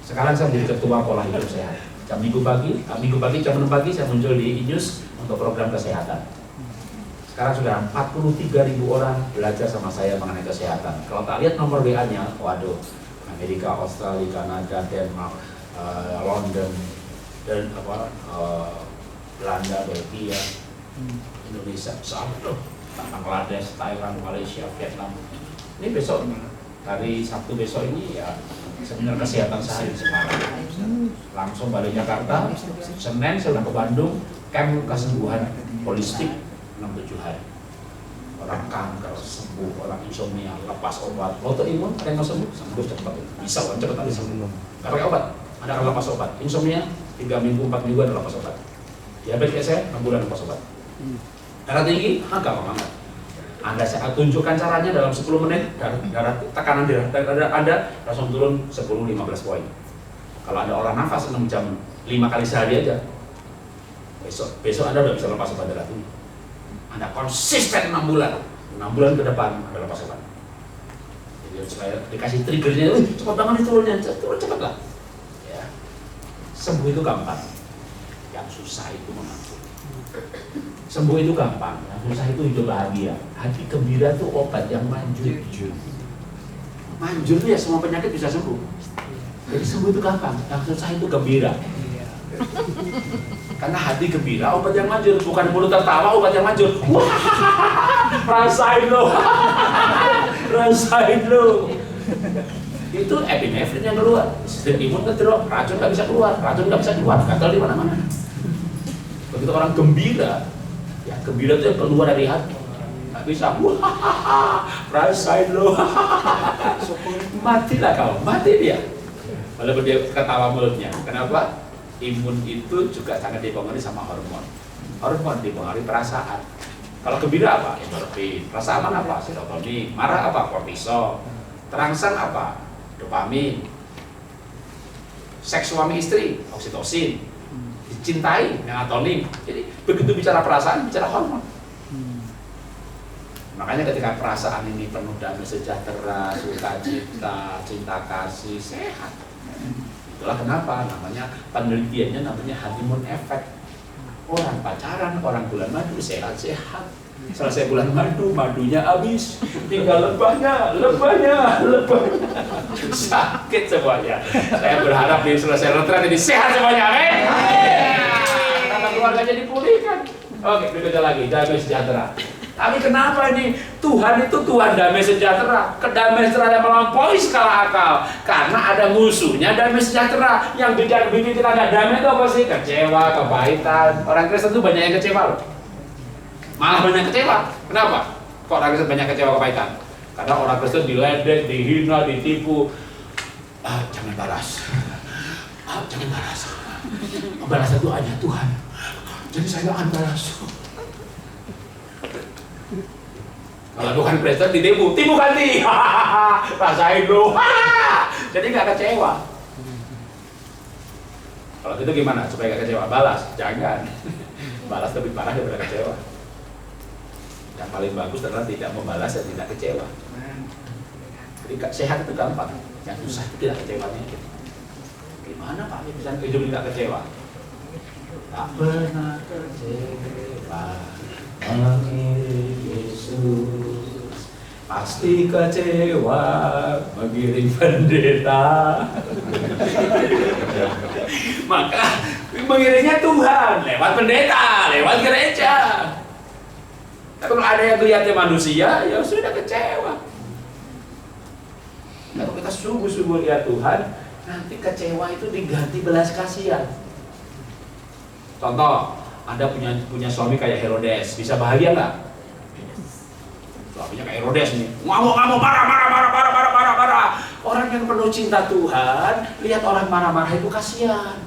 Sekarang saya jadi ketua pola hidup sehat. Minggu pagi jam 6 pagi saya muncul di Inews untuk program kesehatan. Sekarang sudah 43.000 orang belajar sama saya mengenai kesehatan. Kalau tak lihat nomor WA-nya, waduh, Amerika, Australia, Kanada, Denmark, London, dan Belanda, Belgia, Indonesia, Bangladesh, Thailand, Malaysia, Vietnam. Ini besok, hari Sabtu besok ini ya seminar kesehatan sehari Semarang. Langsung balik Jakarta, Senin saya udah ke Bandung, camp kesembuhan holistik 6-7 hari. Orang kanker sembuh, orang insomnia lepas obat, autoimun ada yang mau sembuh cepat, bisa kan cepat ada sembuh. Gak pakai obat, ada yang lepas obat. Insomnia 3 minggu 4 minggu ada lepas obat. Diabetes saya 6 bulan lepas obat. Darah tinggi, gampang banget. Anda saya tunjukkan caranya dalam 10 menit, tekanan darah Anda langsung turun 10-15 poin. Kalau ada orang nafas 6 jam 5 kali sehari aja, besok Anda udah bisa lepas obat darah tinggi. Anda konsisten 6 bulan ke depan Anda lepas obat. Jadi saya dikasih triggernya, cepat banget turun cepat lah. Ya. Sembuh itu gampang, yang susah itu mengaku. Sembuh itu gampang, yang susah itu hidup bahagia. Hati gembira itu obat yang manjur. Manjur itu ya semua penyakit bisa sembuh. Jadi sembuh itu gampang, yang susah itu gembira. Karena hati gembira obat yang manjur, bukan mulut tertawa obat yang manjur. Wah, rasain lo, rasain lo. Itu epinefrin yang keluar, sistem imun ngedrop, racun nggak bisa keluar, gatal di mana-mana. Begitu orang gembira, ya gembira itu yang keluar dari hati, nggak bisa. Wah, rasain lo. Matilah kau, mati dia. Walaupun dia ketawa mulutnya. Kenapa? Imun itu juga sangat dipengaruhi sama hormon. Hormon dipengaruhi perasaan. Kalau gembira apa? Endorfin. Rasa aman apa? Serotonin. Marah apa? Kortisol. Terangsang apa? Dopamin. Seks suami istri, oksitosin. Dicintai, melatonin. Jadi begitu bicara perasaan, bicara hormon. Makanya ketika perasaan ini penuh damai sejahtera, sukacita, cinta kasih, sehat. Itulah kenapa namanya penelitiannya namanya honeymoon effect. Orang pacaran, orang bulan madu sehat-sehat. Selesai bulan madu, madunya habis, tinggal lebahnya. Sakit semuanya. Saya berharap di selesai retret ini sehat semuanya, amin. Karena keluarganya dipulihkan. Oke, berikutnya lagi, damai sejahtera. Tapi kenapa ini Tuhan itu Tuhan damai sejahtera? Kedamaian sejahtera yang melampaui skala akal. Karena ada musuhnya damai sejahtera. Yang bikin kita nggak damai itu apa sih? Kecewa, kepahitan. Orang Kristen itu banyak yang kecewa loh. Malah banyak kecewa. Kenapa? Kok orang Kristen banyak kecewa, kepahitan? Karena orang Kristen diledek, dihina, ditipu. Jangan balas. Jangan balas. Balasan itu hanya Tuhan. Jadi saya akan balas. Kalau Tuhan Kristen ditipu ganti. Rasain lo. Jadi nggak kecewa. Kalau gitu gimana supaya nggak kecewa? Balas, jangan. Balas lebih parah daripada kecewa. Yang paling bagus adalah tidak membalas dan tidak kecewa. Jadi sehat itu gampang. Yang susah itu tidak kecewanya. Gimana Pak bisa hidup tidak kecewa? Tak pernah kecewa. Mengiring Yesus pasti kecewa mengiring pendeta. Maka mengiringnya Tuhan lewat pendeta, lewat gereja. Tapi kalau ada yang lihatnya manusia, ya sudah kecewa. Kalau kita sungguh-sungguh lihat Tuhan, nanti kecewa itu diganti belas kasihan. Contoh, Anda punya suami kayak Herodes, bisa bahagia nggak? Suaminya kayak Herodes nih, ngamuk, marah. Orang yang penuh cinta Tuhan, lihat orang marah-marah itu kasihan.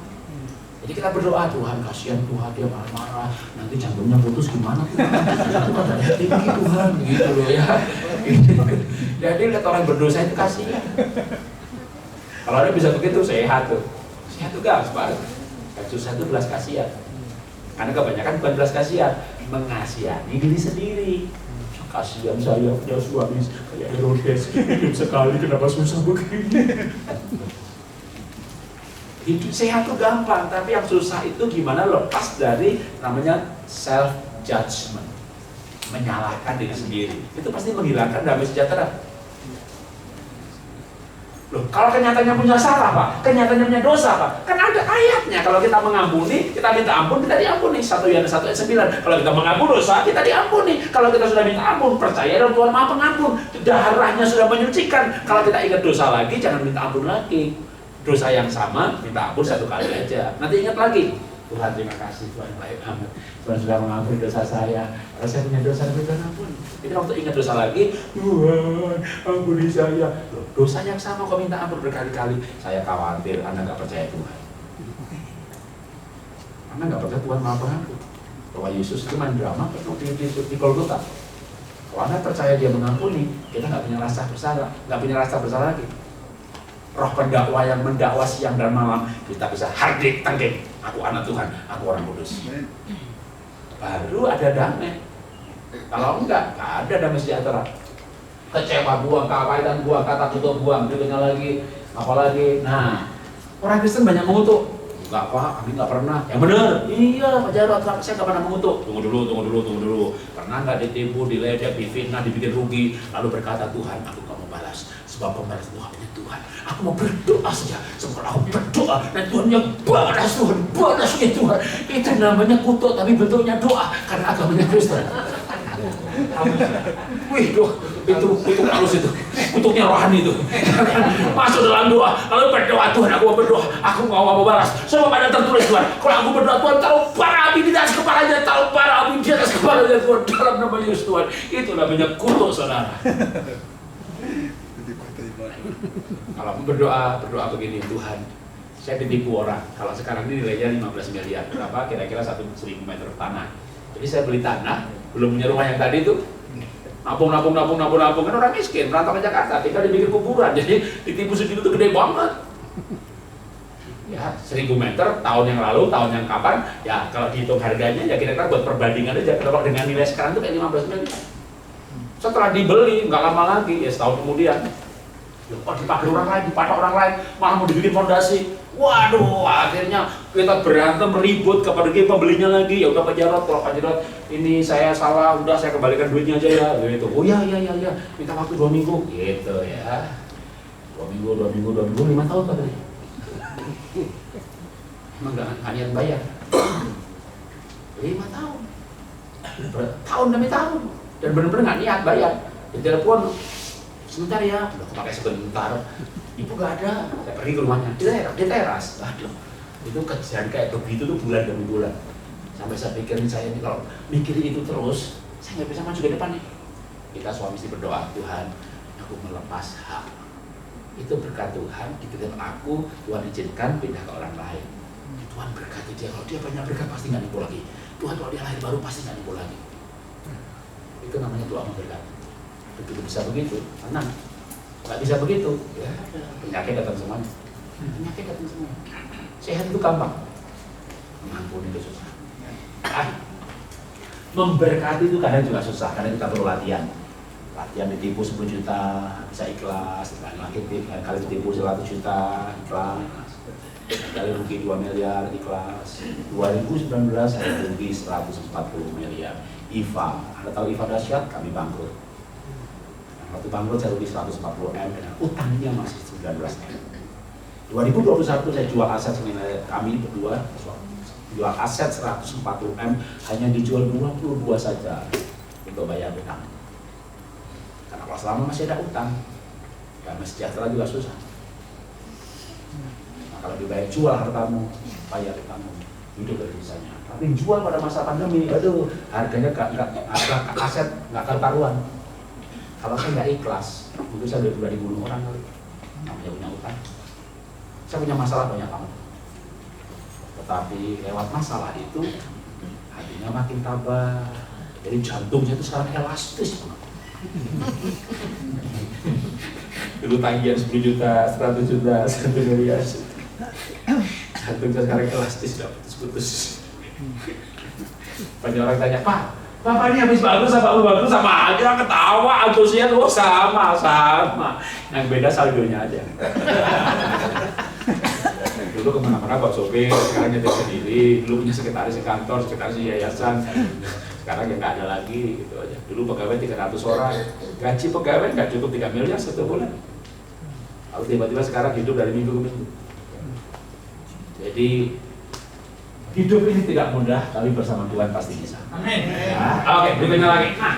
Jadi kita berdoa, Tuhan kasihan Tuhan, dia marah-marah, nanti jantungnya putus gimana Tuhan? Itu kan ada tinggi Tuhan, gitu loh ya. Jadi lihat orang berdosa itu kasihan. Kalau ada bisa begitu, sehat tuh. Sehat tuh gampang. Yang susah itu belas kasihan. Karena kebanyakan bukan belas kasihan, mengasihani diri sendiri. Kasihan saya punya suami kayak Herodes, hidup sekali kenapa susah begini. Hidup sehat itu gampang, tapi yang susah itu gimana lepas dari namanya self judgment, menyalahkan diri sendiri. Itu pasti menghilangkan damai sejahtera. Loh, kalau kenyataannya punya salah Pak, kenyataannya punya dosa Pak, kan ada ayatnya. Kalau kita mengampuni, kita minta ampun, kita diampuni. 1 Yohanes 1 ayat 9. Kalau kita mengampuni dosa, kita diampuni. Kalau kita sudah minta ampun, percaya dalam Tuhan Maha Pengampun. Darahnya sudah menyucikan. Kalau kita ingat dosa lagi, jangan minta ampun lagi. Dosa yang sama, minta ampun 1 kali aja. Nanti ingat lagi. Tuhan terima kasih, Tuhan baik amat. Tuhan sudah mengampuni dosa saya. Kalau saya punya dosa, Tuhan ampuni. Jadi waktu ingat dosa lagi, Tuhan ampuni saya. Loh, dosa yang sama kok minta ampun berkali-kali. Saya khawatir Anda nggak percaya Tuhan. Anda nggak percaya Tuhan Maha Pengampun. Bahwa Yesus itu main drama di Golgota. Kalau Anda percaya Dia mengampuni, kita nggak punya rasa bersalah, lagi. Roh pendakwa yang mendakwa siang dan malam, kita bisa hardik tengking. Aku anak Tuhan, aku orang kudus. Baru ada damai. Kalau enggak ada damai sejahtera. Kecewa buang, kepahitan buang, kata kutuk buang, berikutnya lagi, apalagi. Nah, orang Kristen banyak mengutuk. Enggak Pak, kami enggak pernah. Yang benar. Iya, Pak Jarod, saya enggak pernah mengutuk. Tunggu dulu. Pernah enggak ditipu, diledek, difitnah, dibikin rugi, lalu berkata Tuhan, aku enggak mau balas. Sebab pembalas Tuhan punya Tuhan. Aku mau berdoa saja. Sebab aku berdoa dan Tuhan yang balas Tuhan. Itu namanya kutuk tapi bentuknya doa karena agamanya Kristen. Wih, itu halus itu. Kutuknya rohani itu. Masuk dalam doa. Lalu berdoa, Tuhan aku mau berdoa. Aku mau balas. Sebab ada tertulis Tuhan. Kalau aku berdoa Tuhan taruh bara api di atas kepalanya, taruh bara api di atas kepala ya Tuhan, dalam nama Yesus Tuhan. Itu namanya kutuk, saudara. Kalau berdoa begini, Tuhan, saya ditipu orang. Kalau sekarang ini nilainya 15 miliar, berapa? Kira-kira 1.000 meter tanah. Jadi saya beli tanah, belum punya rumah yang tadi itu, nabung, kan orang miskin, merantau ke Jakarta, tinggal dibikin kuburan. Jadi ditipu segitu tuh gede banget. Ya, 1.000 meter, tahun yang lalu, tahun yang kapan, ya kalau dihitung harganya, ya kira-kira buat perbandingan aja, kalau dengan nilai sekarang tuh kayak 15 miliar. Setelah dibeli, nggak lama lagi, ya setahun kemudian, oh dipakai orang lain, dipatok orang lain, malah mau dibikin fondasi. Waduh, akhirnya kita berantem, ribut kepada pembelinya lagi. Ya udah Pak Jarot, kalau Pak Jarot ini saya salah, udah saya kembalikan duitnya aja ya. Gitu. Oh ya, minta waktu 2 minggu, gitu ya. 2 minggu, 5 tahun Pak tadi. Emang nggak niat bayar. 5 tahun, tahun demi tahun, dan benar-benar nggak niat bayar. Di telepon, sebentar ya, udah pakai sebentar. Ibu gak ada, saya pergi ke rumahnya, di teras. Aduh, itu kejadian kayak begitu tuh bulan demi bulan. Sampai saya pikirin, saya ini kalau mikirin itu terus, saya nggak bisa maju ke depan nih. Kita suami istri berdoa, Tuhan, aku melepas hak. Itu berkat Tuhan, dikirim aku, Tuhan izinkan pindah ke orang lain. Tuhan berkati dia, kalau dia banyak berkat pasti nggak nipu lagi. Tuhan kalau dia lahir baru pasti nggak nipu lagi. Itu namanya doa memberkati. Begitu bisa begitu, tenang. Nggak bisa begitu, ya penyakit datang semuanya. Sehat itu gampang, mengampuni itu susah. Memberkati itu kadang juga susah, karena kita perlu latihan. Latihan ditipu 10 juta, bisa ikhlas. Lain kali ditipu 100 juta, ikhlas. Kali rugi 2 miliar, ikhlas. 2019 saya rugi 140 miliar. IFA, Anda tahu IFA dahsyat, kami bangkrut. Waktu bangkrut saya rugi 140 M dan utangnya masih 19 M. 2021 saya jual aset senilai kami berdua, jual aset 140 M, hanya dijual 22 saja untuk bayar utang. Karena kalau selama masih ada utang, damai sejahtera juga susah. Maka lebih baik jual hartamu, bayar utangmu, hidup dari sisanya. Tapi jual pada masa pandemi, aduh, harganya aset nggak karuan. Kalau saya nggak ikhlas, mungkin saya udah dibunuh orang kali. Namanya punya utang. Saya punya masalah banyak banget. Tetapi lewat masalah itu, hatinya makin tabah. Jadi jantungnya itu sekarang elastis banget. Dulu tagihan 10 juta, 100 juta, 1 miliar. Jantungnya sekarang elastis, nggak putus-putus. Banyak orang tanya, Bapak ini habis bagus sama bagus sama aja, ketawa, antusias, sama. Yang beda saldonya aja. Dulu kemana-mana buat sopir, sekarang nyetir sendiri. Dulu punya sekretaris di kantor, sekretaris di yayasan. Sekarang ya nggak ada lagi, gitu aja. Dulu pegawai 300 orang, gaji pegawai nggak cukup 3 miliar satu bulan. Lalu tiba-tiba sekarang hidup dari minggu ke minggu. Jadi hidup ini tidak mudah, tapi bersama Tuhan pasti bisa. Amin. Oke, berikutnya lagi. Nah,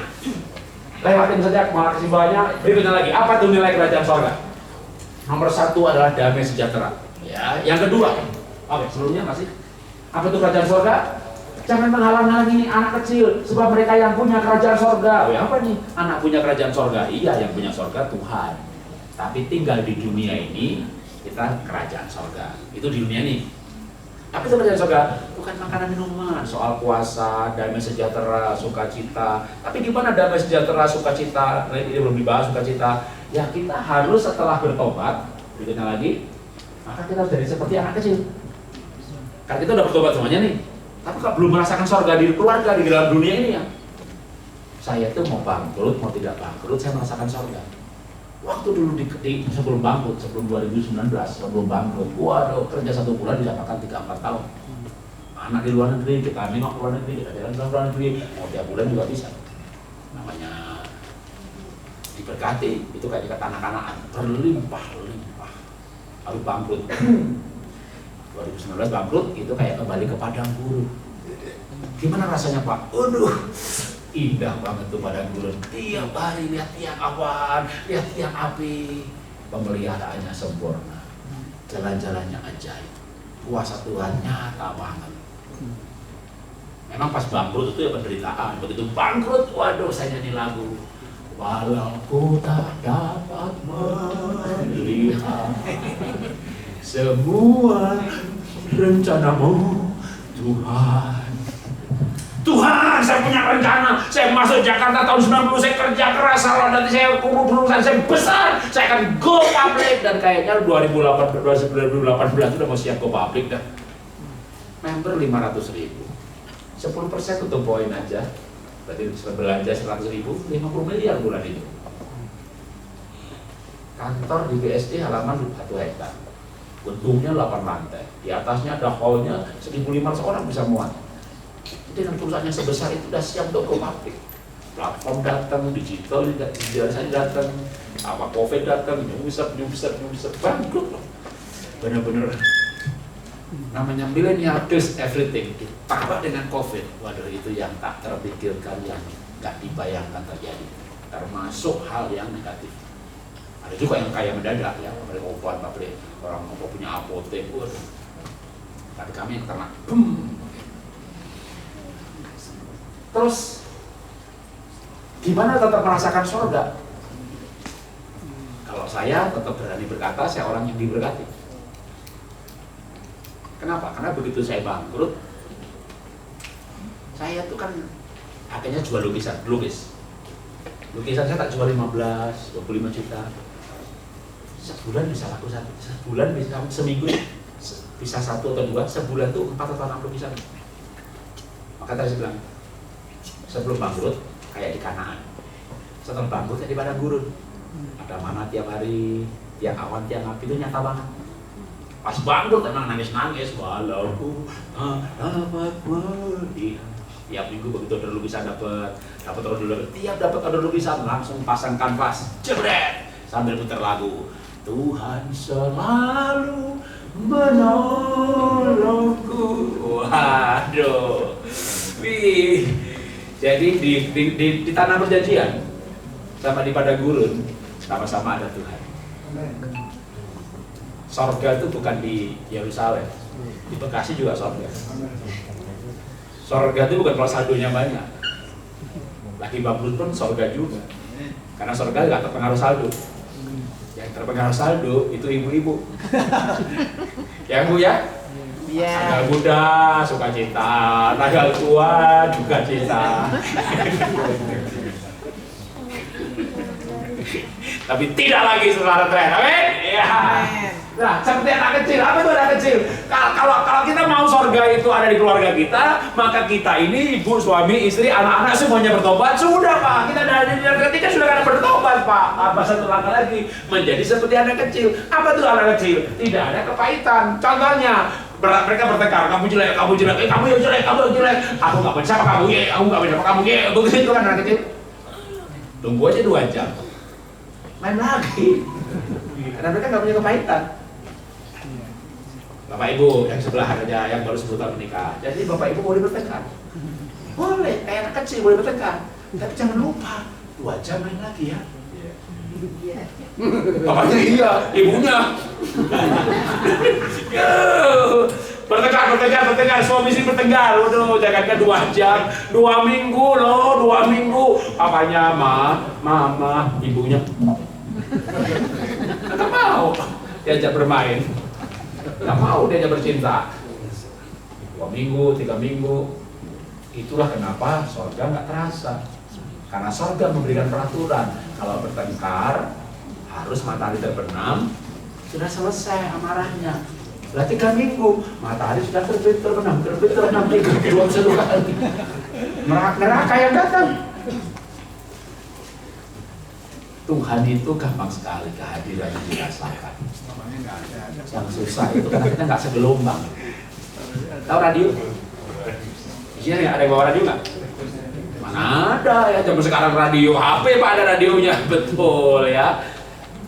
lewatin saja kesimpulannya. Berikutnya lagi, apa tuh nilai kerajaan sorga? Nomor 1 adalah damai sejahtera. Ya, yang kedua, oke, sebelumnya masih apa tuh kerajaan sorga? Jangan menghalang-halangi anak kecil, sebab mereka yang punya kerajaan sorga. Ya, apa nih? Anak punya kerajaan sorga? Iya, yang punya sorga Tuhan. Tapi tinggal di dunia ini, kita kerajaan sorga. Itu di dunia ini. Tapi itu kerajaan sorga bukan makanan minuman, soal puasa, damai sejahtera, sukacita. Tapi di mana damai sejahtera, sukacita? Ini belum dibahas sukacita. Ya kita harus setelah bertobat, berikutnya lagi, maka kita harus jadi seperti anak kecil. Karena kita udah bertobat semuanya nih. Tapi kalau belum merasakan sorga di keluarga, di dalam dunia ini ya, saya tuh mau bangkrut, mau tidak bangkrut, saya merasakan sorga. Waktu dulu sebelum bangkrut, sebelum 2019, sebelum bangkrut, waduh, kerja 1 bulan bisa makan 3-4 tahun. Anak di luar negeri, kita nengok ke luar negeri, kita jalan ke luar negeri, mau tiap bulan juga bisa. Namanya diberkati, itu kayak kata anak-anakan, berlimpah-limpah. Lalu bangkrut, 2019 bangkrut, itu kayak kembali ke padang gurun. Gimana rasanya Pak? Aduh, indah banget tuh padang gurun. Tiap hari lihat tiang awan, lihat tiang api. Pemeliharaannya sempurna, jalan-jalannya ajaib. Kuasa Tuhan nyata banget. Memang pas bangkrut itu ya penderitaan. Begitu bangkrut, waduh saya nyanyi lagu. Walau ku tak dapat melihat semua rencanamu, Tuhan. Tuhan, saya punya rencana. Saya masuk Jakarta tahun 90, saya kerja keras, salah nanti saya perusahaan saya besar, saya akan go public. Dan kayaknya 2018 sudah mau siap go public dah. Member 500.000, 10% untuk poin aja. Berarti belanja 100.000, 50 miliar bulan itu. Kantor di BSD halaman 1 hektar, gedungnya 8 lantai, di atasnya ada hallnya 1.500 orang bisa muat. Jadi dengan perusahaannya sebesar itu sudah siap untuk go public. Platform datang, digital saya datang, apa COVID datang, nyusap, bangkrut loh. Bener-bener namanya millennial does everything, ditambah dengan COVID. Waduh, itu yang tak terpikirkan, yang nggak dibayangkan terjadi, termasuk hal yang negatif. Ada juga yang kaya mendadak ya, pabrik obat, pabrik orang punya apotek, waduh. Tapi kami yang kena, Terus gimana tetap merasakan surga? Kalau saya tetap berani berkata, saya orang yang diberkati. Kenapa? Karena begitu saya bangkrut, saya tuh kan akhirnya jual lukisan, lukisan saya tak jual 15-25 juta. Sebulan bisa laku satu, sebulan bisa, seminggu bisa 1 atau 2, sebulan tuh 4 atau 6 lukisan. Maka tadi saya bilang, sebelum bangkrut kayak di Kanaan, setelah bangkrut kayak di padang gurun. Ada mana tiap hari, tiap awan, tiap api, itu nyata banget. Pas bangkrut emang nangis-nangis, walau ku dapat melihat. Tiap minggu begitu ada lukisan dapat order, tiap dapat order lukisan langsung pasang kanvas, jebret, sambil putar lagu. Tuhan selalu menolongku. Waduh, wih. Jadi di tanah perjanjian sama di padang gurun sama-sama ada Tuhan. Sorga itu bukan di Yerusalem, di Bekasi juga sorga. Sorga itu bukan kalau saldonya banyak. Lagi bangkrut pun sorga juga, karena sorga nggak terpengaruh saldo. Yang terpengaruh saldo itu ibu-ibu. Yang Bu ya? Tanggal muda suka cinta, tanggal tua juga cinta. Tapi tidak lagi saudara tren, amin? Ya. Nah, seperti anak kecil, apa itu anak kecil? Kalau kita mau sorga itu ada di keluarga kita, maka kita ini ibu, suami, istri, anak-anak semuanya bertobat. Sudah Pak, kita dari ketika sudah akan bertobat Pak. Apa satu langkah lagi menjadi seperti anak kecil? Apa tuh anak kecil? Tidak ada kepahitan. Contohnya, mereka bertengkar, kamu jelek, kamu yang jelek, aku nggak benci sama kamu, aku nggak benci sama kamu, begitu kan anak kecil. Tunggu aja 2 jam, main lagi, karena mereka nggak punya kepahitan. Bapak Ibu yang sebelah aja, yang baru 10 tahun menikah, jadi Bapak Ibu boleh bertengkar, boleh, kayak anak kecil boleh bertengkar, tapi jangan lupa 2 jam main lagi ya. Bapaknya iya, ibunya. Bertengkar, suami istri bertengkar. Waduh, jangankan 2 jam, 2 minggu loh, 2 minggu. Papanya mama, ibunya nggak mau diajak bermain, nggak mau diajak bercinta. 2 minggu, 3 minggu. Itulah kenapa surga nggak terasa. Karena surga memberikan peraturan, kalau bertengkar harus matahari terbenam, sudah selesai amarahnya. Berarti 3 minggu, matahari sudah terbit terbenam, 3 kali. Neraka yang datang. Tuhan itu gampang sekali kehadirannya dirasakan. Yang susah itu karena kita nggak segelombang. Tahu radio? Iya, ada yang bawa radio nggak? Mana ada ya, zaman sekarang radio HP Pak, ada radionya, betul ya.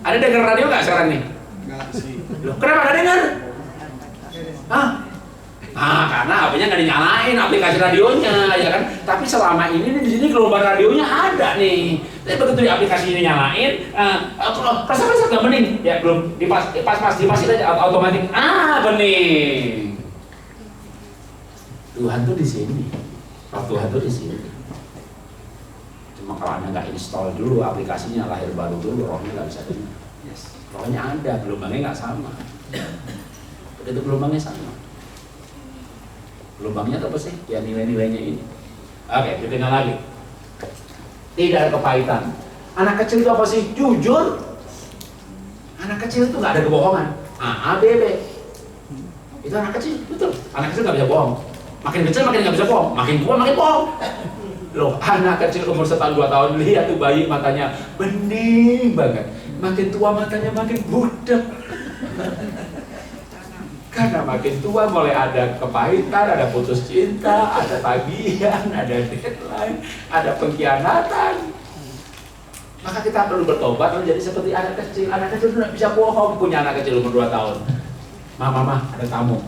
Ada dengar radio nggak sekarang nih? Enggak sih. Loh, kenapa nggak dengar? Hah? Nah, karena HP-nya nggak dinyalain aplikasi radionya, ya kan? Tapi selama ini di sini gelombang radionya ada nih. Tapi begitu di aplikasi ini nyalain, prasa nggak bening, ya belum dipasin aja otomatis, bening. Tuhan tuh di sini. Roh Tuhan itu di sini. Cuma kalau Anda nggak install dulu aplikasinya, lahir baru dulu, rohnya nggak bisa dengar. Rohnya ada, gelombangnya nggak sama. Begitu gelombangnya sama. Gelombangnya apa sih? Ya nilai-nilainya ini. Oke, kita tinggal lagi. Tidak ada kepahitan. Anak kecil itu apa sih? Jujur. Anak kecil itu nggak ada kebohongan. A, B, B. Itu anak kecil, betul. Anak kecil nggak bisa bohong. Makin kecil makin nggak bisa bohong. Makin tua makin bohong. Loh, anak kecil umur 1 tahun 2 tahun lihat tuh bayi matanya bening banget. Makin tua matanya makin budak. Karena makin tua mulai ada kepahitan, ada putus cinta, ada tagihan, ada deadline, ada pengkhianatan. Maka kita perlu bertobat lalu jadi seperti anak kecil. Anak kecil tidak bisa bohong. Punya anak kecil umur 2 tahun. Mama, ada tamu.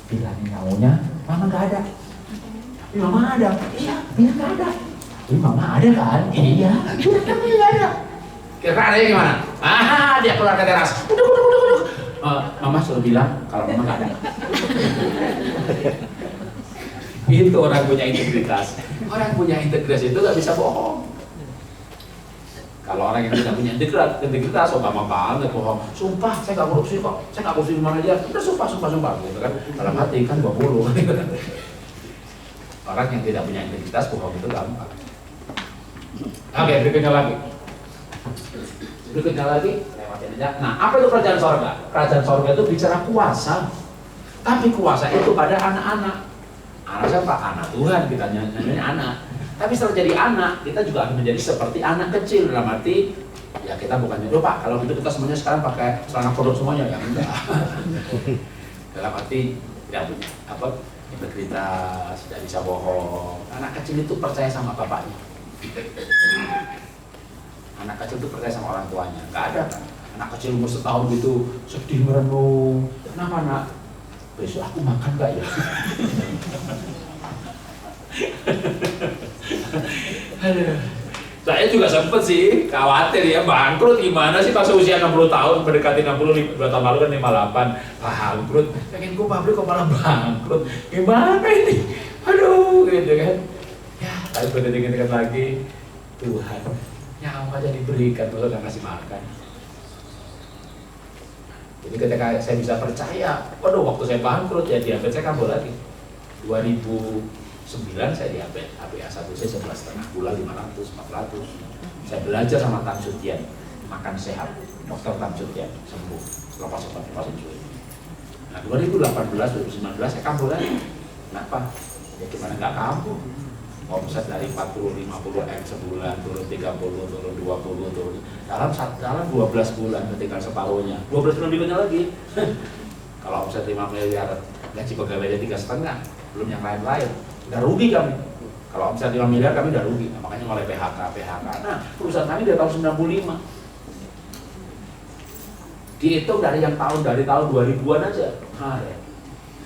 Bilangin tamunya, mama nggak ada. Tapi mama ada. Iya, bilang nggak ada. Tapi mama ada kan? Iya. Bilang kamu nggak ada. Kira-kira adanya gimana? Dia keluar ke teras. Uduk. Mama suruh bilang kalau mama nggak ada. Itu orang punya integritas. Orang punya integritas itu nggak bisa bohong. Kalau orang yang tidak punya integritas, gampang banget bohong. Sumpah, saya nggak korupsi kok. Saya nggak korupsi di mana aja. Udah sumpah, gitu kan. Dalam hati kan 20. Orang yang tidak punya integritas bohong itu gampang. Oke, berikutnya lagi. Lewatin aja. Nah, apa itu kerajaan sorga? Kerajaan sorga itu bicara kuasa. Tapi kuasa itu pada anak-anak. Anak siapa? Anak Tuhan, kita nyanyinya anak. Tapi setelah jadi anak, kita juga akan menjadi seperti anak kecil. Dalam arti, ya kita bukannya, Pak, kalau gitu kita semuanya sekarang pakai celana kodok semuanya, ya enggak. Dalam arti, tidak punya integritas, tidak bisa bohong. Anak kecil itu percaya sama bapaknya. Anak kecil itu percaya sama orang tuanya. Nggak ada kan? Anak kecil umur 1 tahun gitu, sedih merenung. Kenapa nak? Besok aku makan nggak ya? Saya juga sempet sih khawatir ya, bangkrut gimana sih pas usia 60 tahun, mendekati 60, 2 tahun lalu kan 58, bangkrut, pengen gue pabrik kok malah bangkrut, gimana ini, aduh gitu kan. Ya, tapi pada dikit-dikit lagi, Tuhan nyawa aja diberikan, masa gak ngasih makan. Jadi ketika saya bisa percaya, waduh waktu saya bangkrut ya diabetes saya kambuh lagi. 2009 saya diabetes, HbA1c 11,5 gula 500, 400. Saya belajar sama Tan Sutian, makan sehat, dokter Tan Sutian, sembuh, lepas insulin. Nah 2018, 2019 saya kambuh lagi. Kenapa? Ya gimana nggak kambuh? Omset dari 40-50 M sebulan, turun 30, turun 20, turun dalam 12 bulan, tinggal separuhnya, 12 bulan berikutnya lagi. Kalau omset 5 miliar, gaji pegawainya 3,5, belum yang lain-lain, udah rugi kami. Kalau omset 5 miliar kami udah rugi, nah, makanya mulai PHK. Nah, perusahaan kami dari tahun 95, dihitung dari tahun 2000-an aja. Nah, ya.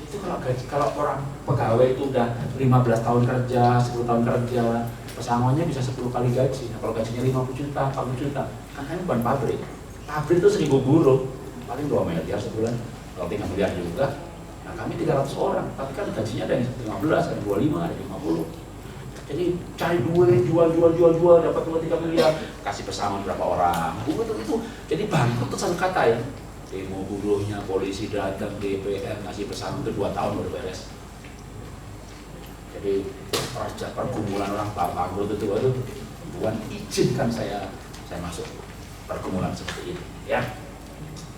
Itu kalau gaji, kalau orang pegawai itu udah 15 tahun kerja, 10 tahun kerja, pesangonnya bisa 10 kali gaji. Nah, kalau gajinya 50 juta, 40 juta, kan kami bukan pabrik. Pabrik itu 1000 buruh, paling 2 miliar sebulan, kalau 3 miliar juga. Nah, kami 300 orang, tapi kan gajinya ada yang 15, ada yang 25, ada yang 50. Jadi cari duit, jual, dapat 2-3 miliar, kasih pesangon berapa orang. Itu. Jadi bangkrut itu satu kata ya. Demo buruhnya, polisi datang, DPR ngasih pesangon itu 2 tahun baru beres. Jadi pergumulan orang bangkrut itu, aduh, Tuhan izinkan saya masuk pergumulan seperti ini, ya.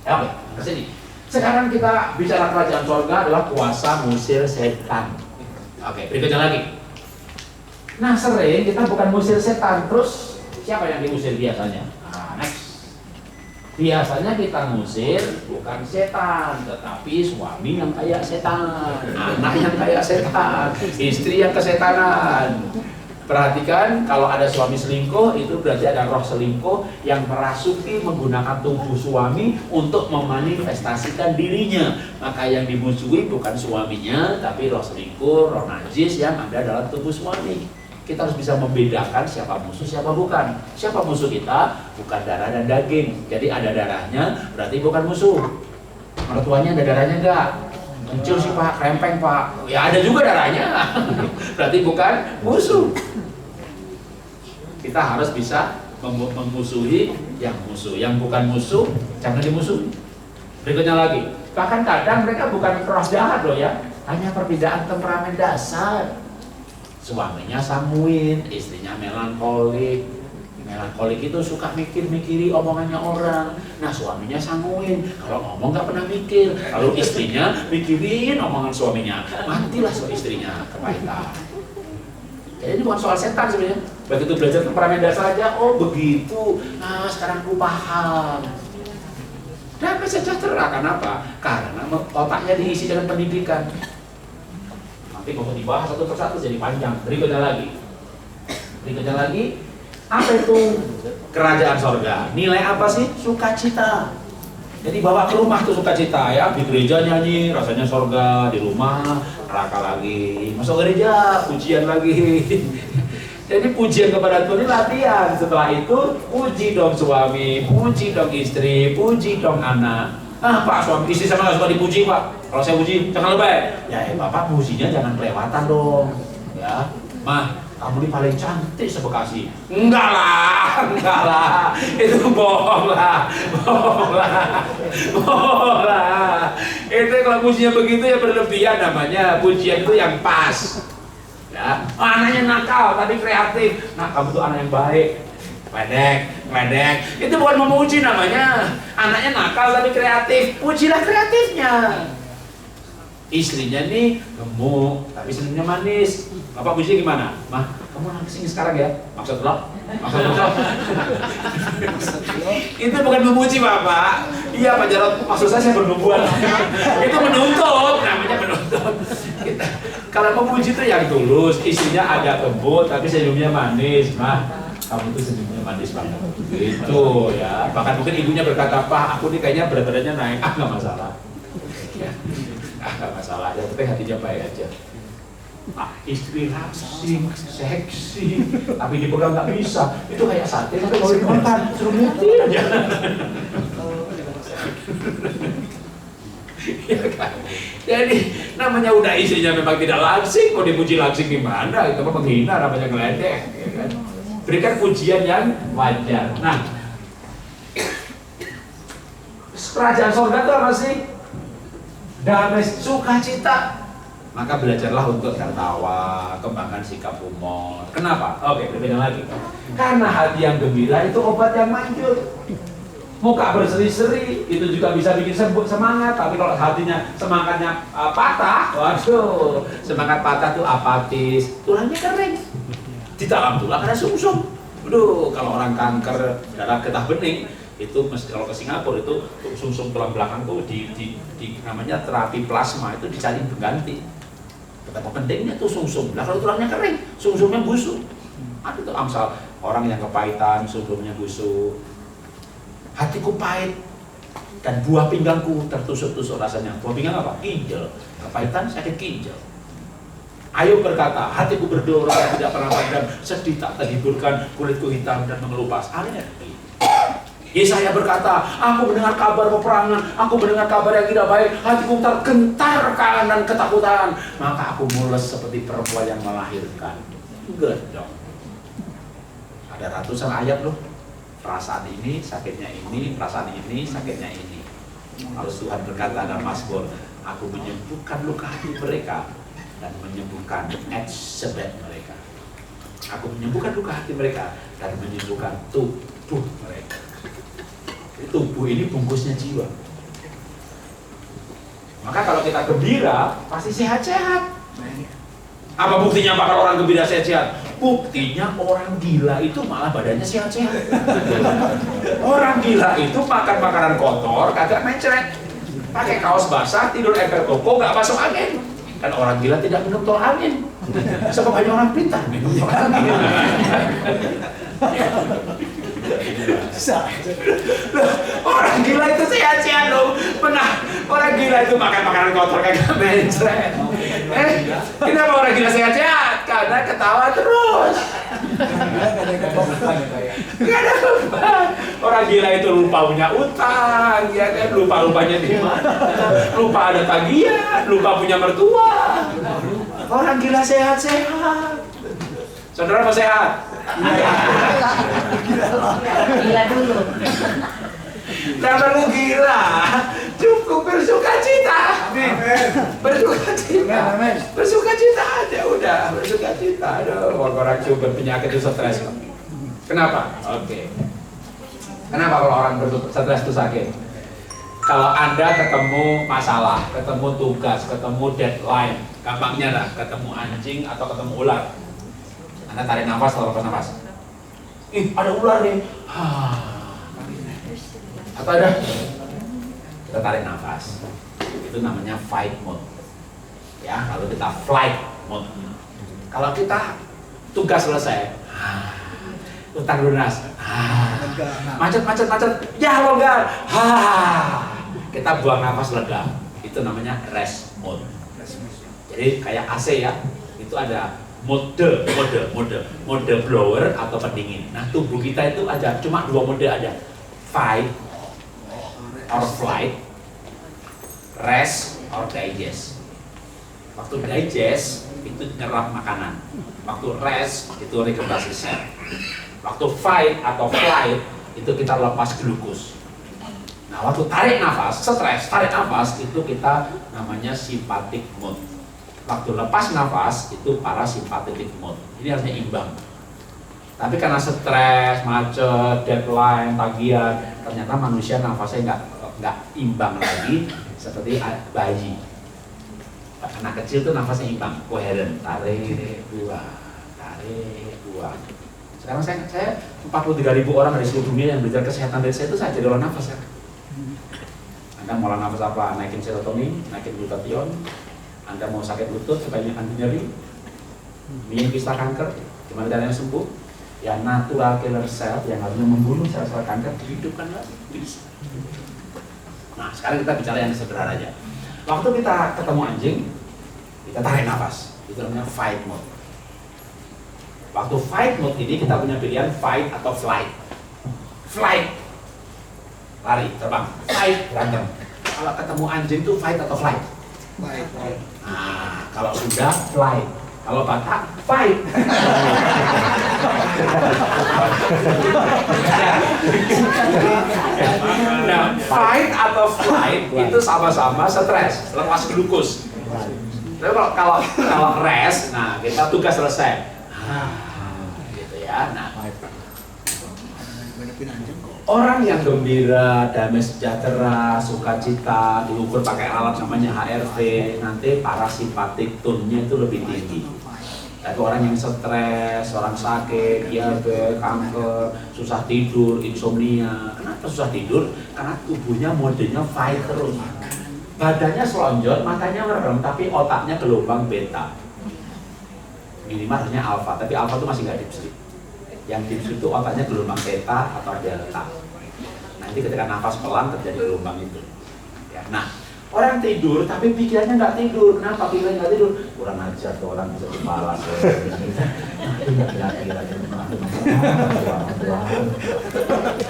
Oke, ke sini. Sekarang kita bicara kerajaan surga adalah kuasa ngusir setan. Oke, berikutnya lagi. Nah, sering kita bukan ngusir setan, terus siapa yang diusir biasanya? Nah, next. Biasanya kita ngusir bukan setan, tetapi suami yang kayak setan, anak yang kayak setan, istri yang kesetanan. Perhatikan, kalau ada suami selingkuh, itu berarti ada roh selingkuh yang merasuki menggunakan tubuh suami untuk memanifestasikan dirinya. Maka yang dimusuhi bukan suaminya, tapi roh selingkuh, roh najis yang ada dalam tubuh suami. Kita harus bisa membedakan siapa musuh, siapa bukan. Siapa musuh kita? Bukan darah dan daging. Jadi ada darahnya, berarti bukan musuh. Mertuanya ada darahnya enggak? Kencil sih Pak, krempeng Pak. Ya ada juga darahnya. Berarti bukan musuh. Kita harus bisa memusuhi yang musuh. Yang bukan musuh, jangan dimusuhi. Berikutnya lagi, bahkan kadang mereka bukan roh jahat loh ya, hanya perbedaan temperamen dasar. Suaminya sanguin, istrinya melankolik. Melankolik itu suka mikir-mikiri omongannya orang. Nah suaminya sanguin, kalau ngomong gak pernah mikir. Lalu istrinya mikirin omongan suaminya, matilah istrinya kepahitan. Jadi ini bukan soal setan sebenarnya. Begitu belajar temperamen dasar aja, oh begitu. Nah sekarang aku paham. Damai sejahtera, kenapa? Karena otaknya diisi dengan pendidikan. Nanti kalau dibahas satu persatu jadi panjang. Berikutnya lagi, apa itu kerajaan sorga? Nilai apa sih? Sukacita. Jadi bawa ke rumah tuh sukacita ya. Di gereja nyanyi, rasanya sorga. Di rumah neraka lagi. Masuk gereja, pujian lagi. Jadi pujian kepada Tuhan ini latihan. Setelah itu puji dong suami, puji dong istri, puji dong anak. Ah Pak, suami istri sama gak suka dipuji Pak. Kalau saya puji, jangan lebay. Ya Bapak pujinya jangan kelewatan dong. Ya, Mah, kamu ini paling cantik se-Bekasi. Enggak lah, itu bohong lah. Itu kalau pujinya begitu ya berlebihan namanya. Pujian itu yang pas. Ya, anaknya nakal tapi kreatif. Nah, kamu tuh anak yang baik. Medek. Itu bukan memuji namanya. Anaknya nakal tapi kreatif. Pujilah kreatifnya. Istrinya nih gemuk tapi senyumnya manis. Bapak puji gimana? Mah, kamu nangis sekarang ya? Maksud lo? Itu bukan memuji Bapak. Iya Pak Jarod, maksud saya bernubuat. Itu menuntut, namanya menuntut. Kalau memuji itu yang tulus, istrinya agak lembut tapi senyumnya manis. Mah, kamu tuh senyumnya manis banget. Gitu ya. Bahkan mungkin ibunya berkata, Pak, aku nih kayaknya berat badannya naik. Ah, nggak masalah. Ya. Nggak masalah, yang penting hatinya baik aja. Ah, istri langsing, seksi, tapi dipegang nggak bisa. Itu kayak sate, tapi kalau dimakan, suruh nyetir aja. Ya kan? Jadi namanya udah istrinya memang tidak langsing, mau dipuji langsing gimana? Itu mah menghina, namanya ngeledek. Ya kan? Berikan pujian yang wajar. Nah, kerajaan sorga itu apa sih? Damai, sukacita. Maka belajarlah untuk tertawa, kembangkan sikap humor. Kenapa? Oke, berbeda lagi. Karena hati yang gembira itu obat yang manjur. Muka berseri-seri itu juga bisa bikin semangat. Tapi kalau hatinya semangatnya patah, waduh, semangat patah tuh apatis, tulangnya kering. Di dalam tulang ada sumsum. Waduh, kalau orang kanker darah getah bening itu mesti, kalau ke Singapura itu sumsum tulang belakang tuh di namanya terapi plasma itu dicari pengganti. Betapa pentingnya tuh sumsum. Nah kalau tulangnya kering, sumsumnya busuk. Ada tuh amsal orang yang kepahitan, sumsumnya busuk. Hatiku pahit dan buah pinggangku tertusuk-tusuk rasanya. Buah pinggang apa? Ginjal. Kepahitan sakit ginjal. Ayub berkata, hatiku berdorong yang tidak pernah padam, sedih tak terhiburkan, kulitku hitam dan mengelupas. Akhirnya Yesaya berkata, aku mendengar kabar peperangan, aku mendengar kabar yang tidak baik, hatiku tergentar dan ketakutan. Maka aku mules seperti perempuan yang melahirkan. Gedong. Ada ratusan ayat loh. Perasaan ini, sakitnya ini, perasaan ini, sakitnya ini. Lalu Tuhan berkata dalam Mazmur, aku menyembuhkan luka hati mereka dan menyembuhkan sebab mereka. Aku menyembuhkan luka hati mereka dan menyembuhkan tubuh mereka. Tubuh ini bungkusnya jiwa. Maka kalau kita gembira, pasti sehat-sehat. Apa buktinya Pak kalau orang gembira sehat-sehat? Buktinya orang gila itu malah badannya sehat-sehat. Orang gila itu makan makanan kotor, kagak mencret. Pakai kaos basah, tidur emper koko, gak masuk angin. Kan orang gila tidak minum tol angin. Sebab hanya orang pintar minum tol angin. Orang gila itu sehat-sehat loh. Orang gila itu makan makanan kotor kagak mencret. Kenapa orang gila sehat-sehat? Karena ketawa terus. Gak ada beban. Orang Orang gila itu lupa punya utang, ya kan? Lupa-lupanya di mana? Lupa ada tagihan, lupa punya mertua. Orang gila sehat-sehat. Saudara mau sehat? Gila dulu. Tidak perlu gila, cukup bersuka cita. Bersuka cita. Bersuka cita aja udah, bersuka cita. Aduh, orang sumber penyakit itu stres. Kenapa? Oke. Kenapa kalau orang stres itu sakit? Kalau Anda ketemu masalah, ketemu tugas, ketemu deadline, gampangnya lah, ketemu anjing atau ketemu ular. Anda tarik nafas atau lepas nafas? Ih, ada ular nih. Atau ada? Kita tarik nafas. Itu namanya fight mode. Ya, kalau kita flight mode. Kalau kita tugas selesai, utang lunas, macet, ya longgar, kita buang nafas lega. Itu namanya rest mode. Jadi kayak AC ya, itu ada mode blower atau pendingin. Nah, tubuh kita itu aja cuma 2 mode aja, fight or flight, rest or digest. Waktu digest itu nyerap makanan, waktu rest itu regenerasi sel, waktu fight atau flight itu kita lepas glukus. Nah, waktu tarik nafas, stres, tarik nafas itu kita namanya sympathetic mode. Waktu lepas nafas itu parasympathetic mode. Ini harusnya imbang. Tapi karena stres, macet, deadline, tagihan, ternyata manusia nafasnya nggak imbang lagi seperti bayi. Anak kecil tuh nafasnya imbang, koheren, tarik, buang, tarik, buang. Sekarang saya 43.000 orang dari seluruh dunia yang belajar kesehatan dari saya itu saya jadi olah nafas ya. Anda mau olah nafas apa? Naikin serotonin, naikin glutathione. Anda mau sakit lutut supaya anti nyeri, minum kista kanker, gimana caranya sembuh? Ya natural killer cell yang harusnya membunuh sel-sel kanker dihidupkan lagi bisa. Nah, sekarang kita bicara yang sederhana aja. Waktu kita ketemu anjing, kita tarik nafas. Itu namanya fight mode. Waktu fight mode ini kita punya pilihan fight atau flight. Flight, lari, terbang. Fight, berantem. Kalau ketemu anjing itu fight atau flight? Nah, kalau sudah flight. Kalau Batak, fight. Nah, fight atau flight itu sama-sama stres, lepas glukus. Tapi kalau rest, nah kita tugas selesai. Gitu ya. Nah, orang yang gembira, damai sejahtera, sukacita, diukur pakai alat namanya HRV, nanti parasimpatik tone-nya itu lebih tinggi. Tapi orang yang stres, orang sakit, diabetes, kanker, susah tidur, insomnia. Kenapa susah tidur? Karena tubuhnya modenya fight terus. Badannya selonjor, matanya merem, tapi otaknya gelombang beta. Minimal harusnya alfa, tapi alfa itu masih nggak deep sleep. Yang deep sleep itu otaknya gelombang beta atau delta. Nanti ketika nafas pelan terjadi gelombang itu. Ya, nah, orang tidur tapi pikirannya nggak tidur. Kenapa pikirannya nggak tidur? Kurang ajar tuh orang bisa kepala.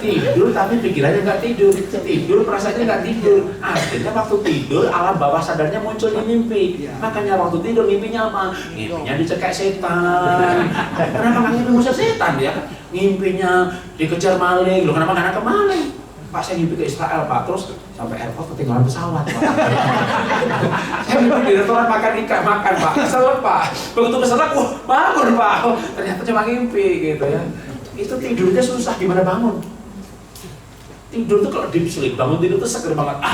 Tidur tapi pikirannya nggak tidur. Tidur perasaannya nggak tidur. Akhirnya waktu tidur alam bawah sadarnya muncul di mimpi. Makanya waktu tidur mimpinya apa? Mimpinya dicekek setan. Kenapa nggak ngimpi musuh setan ya? Mimpinya dikejar maling. Loh kenapa nggak nangkep maling? Pak, saya ngimpi ke Israel, Pak, terus sampai airport ketinggalan pesawat, Pak. Saya mimpi di restoran makan ikan, makan, Pak, kesel, Pak. Begitu kesel, wah, bangun, Pak. Ternyata cuma ngimpi, gitu ya. Itu tidurnya susah, gimana bangun? Tidur tuh kalau deep sleep, bangun tidur tuh seger banget,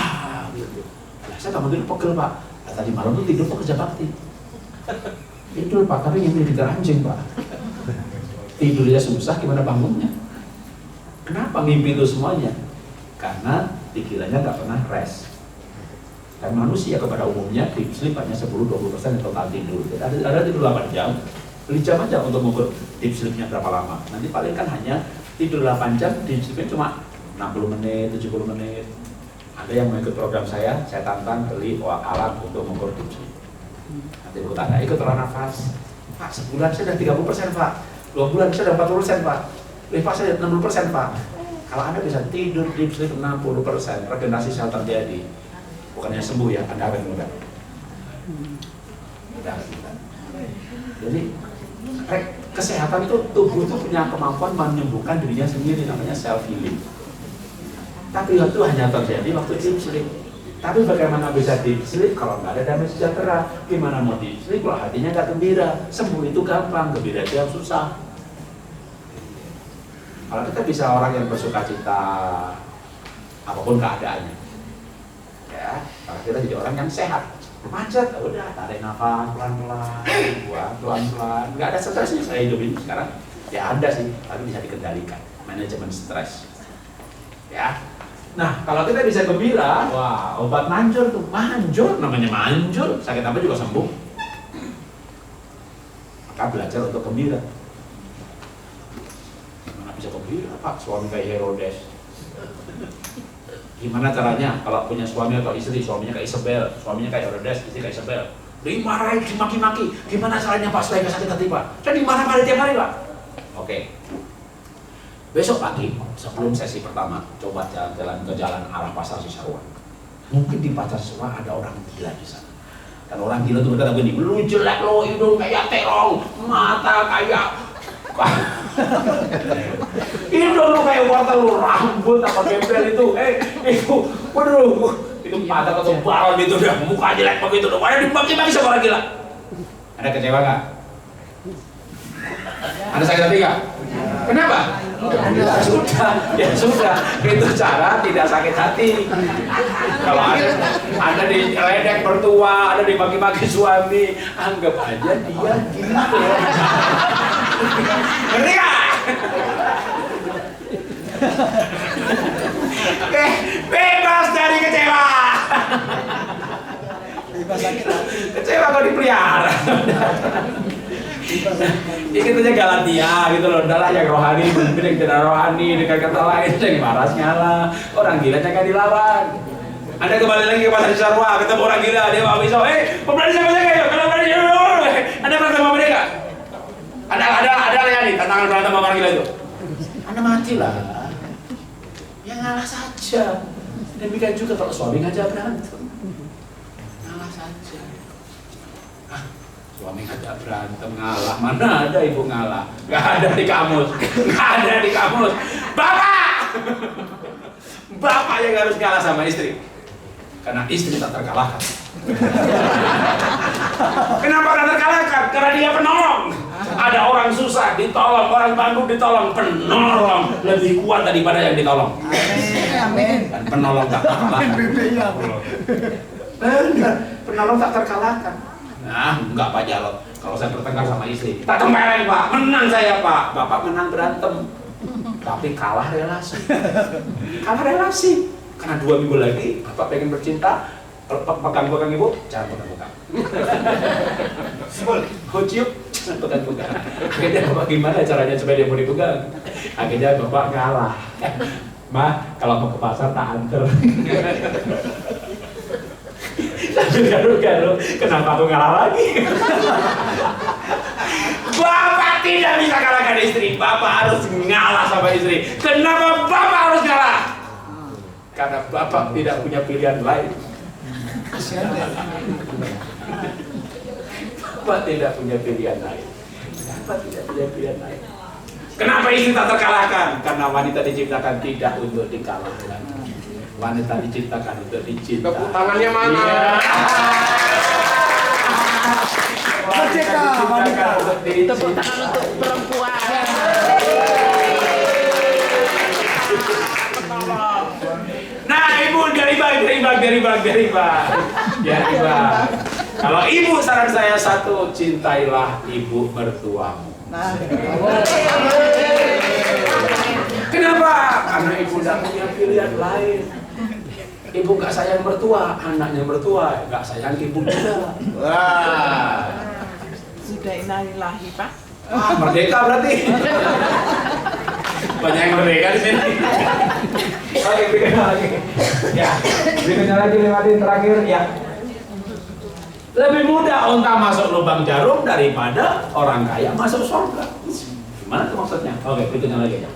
gitu. Nah, saya bangun tidur pegel, Pak. Nah, tadi malam tuh tidur tuh kerja bakti. Tidur, Pak, tapi ngimpi di anjing, Pak. Tidurnya susah, gimana bangunnya? Kenapa ngimpi itu semuanya? Karena pikirannya nggak pernah rest. Dan manusia kepada umumnya deep sleep hanya 10-20% total tidur. Ada tidur 8 jam, beli jam aja untuk mengukur deep sleepnya berapa lama. Nanti paling kan hanya tidur 8 jam, deep sleepnya cuma 60 menit, 70 menit. Ada yang mau ikut program saya tantang beli alat untuk mengukur deep sleep. Nanti ikut Anda, ikut olah nafas. Pak, sebulan saya udah 30%, Pak. 2 bulan saya udah 40%, Pak. Pak, saya udah 60%, Pak. Kalau Anda bisa tidur deep sleep 60%, regenerasi sel terjadi. Bukannya sembuh ya, Anda akan mudah. Jadi kesehatan itu, tubuh itu punya kemampuan menyembuhkan dirinya sendiri, namanya self healing. Tapi itu hanya terjadi waktu deep sleep. Tapi bagaimana bisa deep sleep kalau nggak ada damai sejahtera? Gimana mau deep sleep kalau hatinya nggak gembira? Sembuh itu gampang, gembira itu yang susah. Kalau kita bisa orang yang bersuka cita apapun keadaannya, ya, kalau kita jadi orang yang sehat, macet, udah tarik nafas pelan-pelan, buang pelan-pelan, nggak ada stresnya. Saya hidup ini sekarang, ya ada sih, tapi bisa dikendalikan, manajemen stres, ya. Nah, kalau kita bisa gembira, wah, obat manjur tuh, manjur, namanya manjur, sakit apa juga sembuh. Maka belajar untuk gembira. Gimana bisa gembira, Pak? Suami kayak Herodes. Gimana caranya kalau punya suami atau istri, suaminya kayak Isabel, suaminya kayak Herodes, istri kayak Isabel. Dimarahin, dimaki-maki. Gimana caranya Pak supaya nggak sakit hati, Pak? Kan dimarah-marah tiap hari, Pak. Oke. Besok pagi, sebelum sesi pertama, coba jalan ke jalan arah Pasar Cisarua. Mungkin di Pasar Cisarua ada orang gila di sana. Dan orang gila itu berkata begini, lu jelek lo, hidung kayak terong, mata kayak hidung lu kayak wortel, lu rambut apa gembel itu, itu, waduh, itu mata ketebalan itu udah, muka jelek begitu, udah pada dibagi-bagi sama orang gila. Ada kecewa nggak? Ada sakit hati nggak? Kenapa? Ya sudah, itu cara tidak sakit hati. Kalau ada di ledek mertua, ada di maki-maki suami, anggap aja dia gitu. Ngerti nggak? Bebas dari kecewa. Bebas sakit hati. Kecewa kok dipelihara. Ini aja Galatia gitu loh, adalah yang rohani, mungkin yang tidak rohani, dengan kata lain, yang marah nyala, orang gila jangan dilawan. Anda kembali lagi ke Pasar Cisarua, ketemu orang gila, dia bawa pisau, pemberani sama saya yuk, kalau berani yuk, Anda berantem sama mereka? Ada layani, tantangan berantem sama orang gila itu. Anda matilah, ya ngalah saja. Demikian juga kalau suami ngajak berantem, ngalah saja. Suami ngajak berantem ngalah, mana ada ibu ngalah? Gak ada di kamus, gak ada di kamus. Bapak! Bapak yang harus ngalah sama istri, karena istri tak terkalahkan. Kenapa tak terkalahkan? Karena dia penolong. Ada orang susah ditolong, orang bangkrut ditolong, penolong lebih kuat daripada yang ditolong. Amin. Dan penolong tak terkalahkan. Benar, penolong tak terkalahkan. Nah, enggak Pak Jarod. Kalau saya bertengkar sama istri, tak kemarin Pak, menang saya Pak. Bapak menang berantem, tapi kalah relasi. Kalah relasi. Karena 2 minggu lagi, Bapak pengen bercinta, pegang-pegang ibu, jangan pegang-pegang. Cium, jangan pegang-pegang. Akhirnya Bapak gimana caranya supaya dia mau dipegang? Akhirnya Bapak kalah. Ma, kalau mau ke pasar tak anter. Garu-garu, kenapa aku ngalah lagi? Bapak tidak bisa kalahkan istri, Bapak harus ngalah sama istri. Kenapa Bapak harus ngalah? Karena Bapak tidak punya pilihan lain. Bapak tidak punya pilihan lain. Bapak tidak punya pilihan lain. Kenapa istri tak terkalahkan? Karena wanita diciptakan tidak untuk dikalahkan. Wanita diciptakan untuk dicinta. Tepuk tangannya mana? Iya. Wanita untuk dicinta. Tepuk tangan untuk perempuan. Nah, ibu dari bang. Kalau ibu saran saya satu, cintailah ibu mertuamu. Kenapa? Karena ibu tidak punya pilihan lain. Ibu gak sayang mertua, anaknya mertua gak sayang ibu juga. Wah. Sudah innalillahi Pak. Merdeka berarti. Banyak yang merdeka di sini. Oke, berikutnya lagi. Ya, berikutnya lagi lewatin terakhir ya. Lebih mudah onta masuk lubang jarum daripada orang kaya masuk surga. Gimana tuh maksudnya? Oke, berikutnya lagi ya.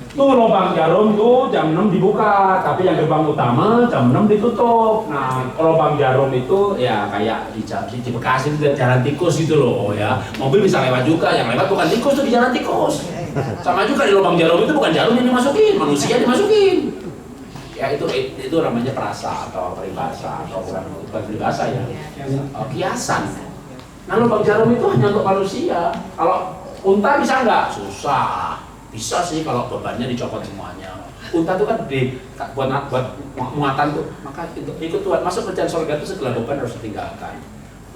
Tuh lubang jarum tuh jam 6 dibuka, tapi yang gerbang utama jam 6 ditutup. Nah, lubang jarum itu ya kayak di Bekasi itu jalan tikus gitu loh ya. Mobil bisa lewat juga, yang lewat bukan tikus tuh di jalan tikus. Sama juga di lubang jarum itu bukan jarum yang dimasukin, manusia dimasukin. Ya itu namanya perasa atau peribahasa atau bukan peribahasa ya, kiasan. Nah lubang jarum itu hanya untuk manusia. Kalau unta bisa nggak? Susah. Bisa sih kalau bebannya dicopot semuanya. Unta itu kan buat muatan tuh, maka ikut Tuhan masuk kerjaan surga itu segala beban harus ditinggalkan.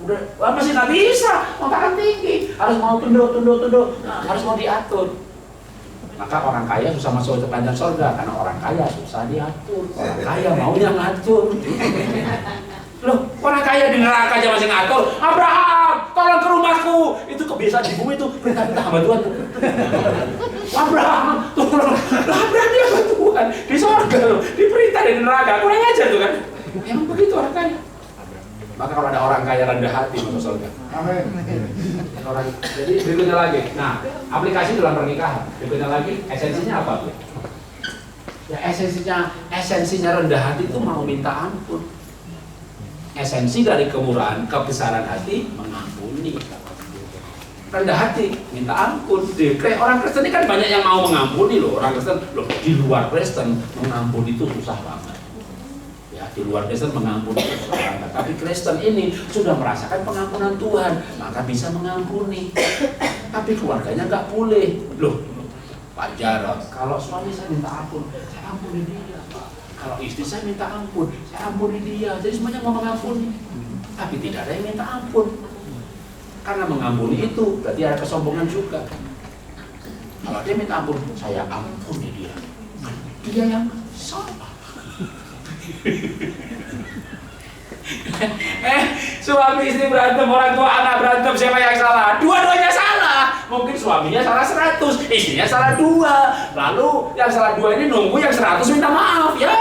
Udah masih nggak bisa, unta kan tinggi, harus mau tunduk, harus mau diatur. Maka orang kaya susah masuk ke kerajaan surga karena orang kaya susah diatur. Orang kaya maunya ngatur. Loh, orang kaya di neraka aja masih ngatur. Abraham, tolong ke rumahku. Itu kebiasaan di bumi itu perintah hamba Tuhan. Abraham, tolong. Abraham dia hamba Tuhan di surga loh, diperintah di neraka. Kurang aja tuh kan. Emang begitu orang kaya. Maka kalau ada orang kaya rendah hati masuk surga. Amin. Jadi berikutnya lagi. Nah, aplikasi dalam pernikahan. Berikutnya lagi, esensinya apa, Bu? Ya esensinya rendah hati itu mau minta ampun. Esensi dari kemurahan, kebesaran hati mengampuni. Rendah hati, minta ampun. Orang Kristen ini kan banyak yang mau mengampuni loh. Orang Kristen, loh di luar Kristen mengampuni itu susah banget. Ya di luar Kristen mengampuni itu susah banget. Tapi Kristen ini sudah merasakan pengampunan Tuhan, maka bisa mengampuni. Tapi keluarganya nggak boleh. Loh, Pak Jarod, kalau suami saya minta ampun, saya ampuni dia. Kalau istri saya minta ampun, saya ampuni dia. Jadi semuanya mau mengampuni. Tapi tidak ada yang minta ampun. Karena mengampuni itu berarti ada kesombongan juga. Kalau dia minta ampun, saya ampuni dia. Dia yang salah. Suami istri berantem, orang tua anak berantem, siapa yang salah? Dua-duanya salah. Mungkin suaminya salah 100, istrinya salah 2. Lalu yang salah 2 ini nunggu yang 100 minta maaf. Ya.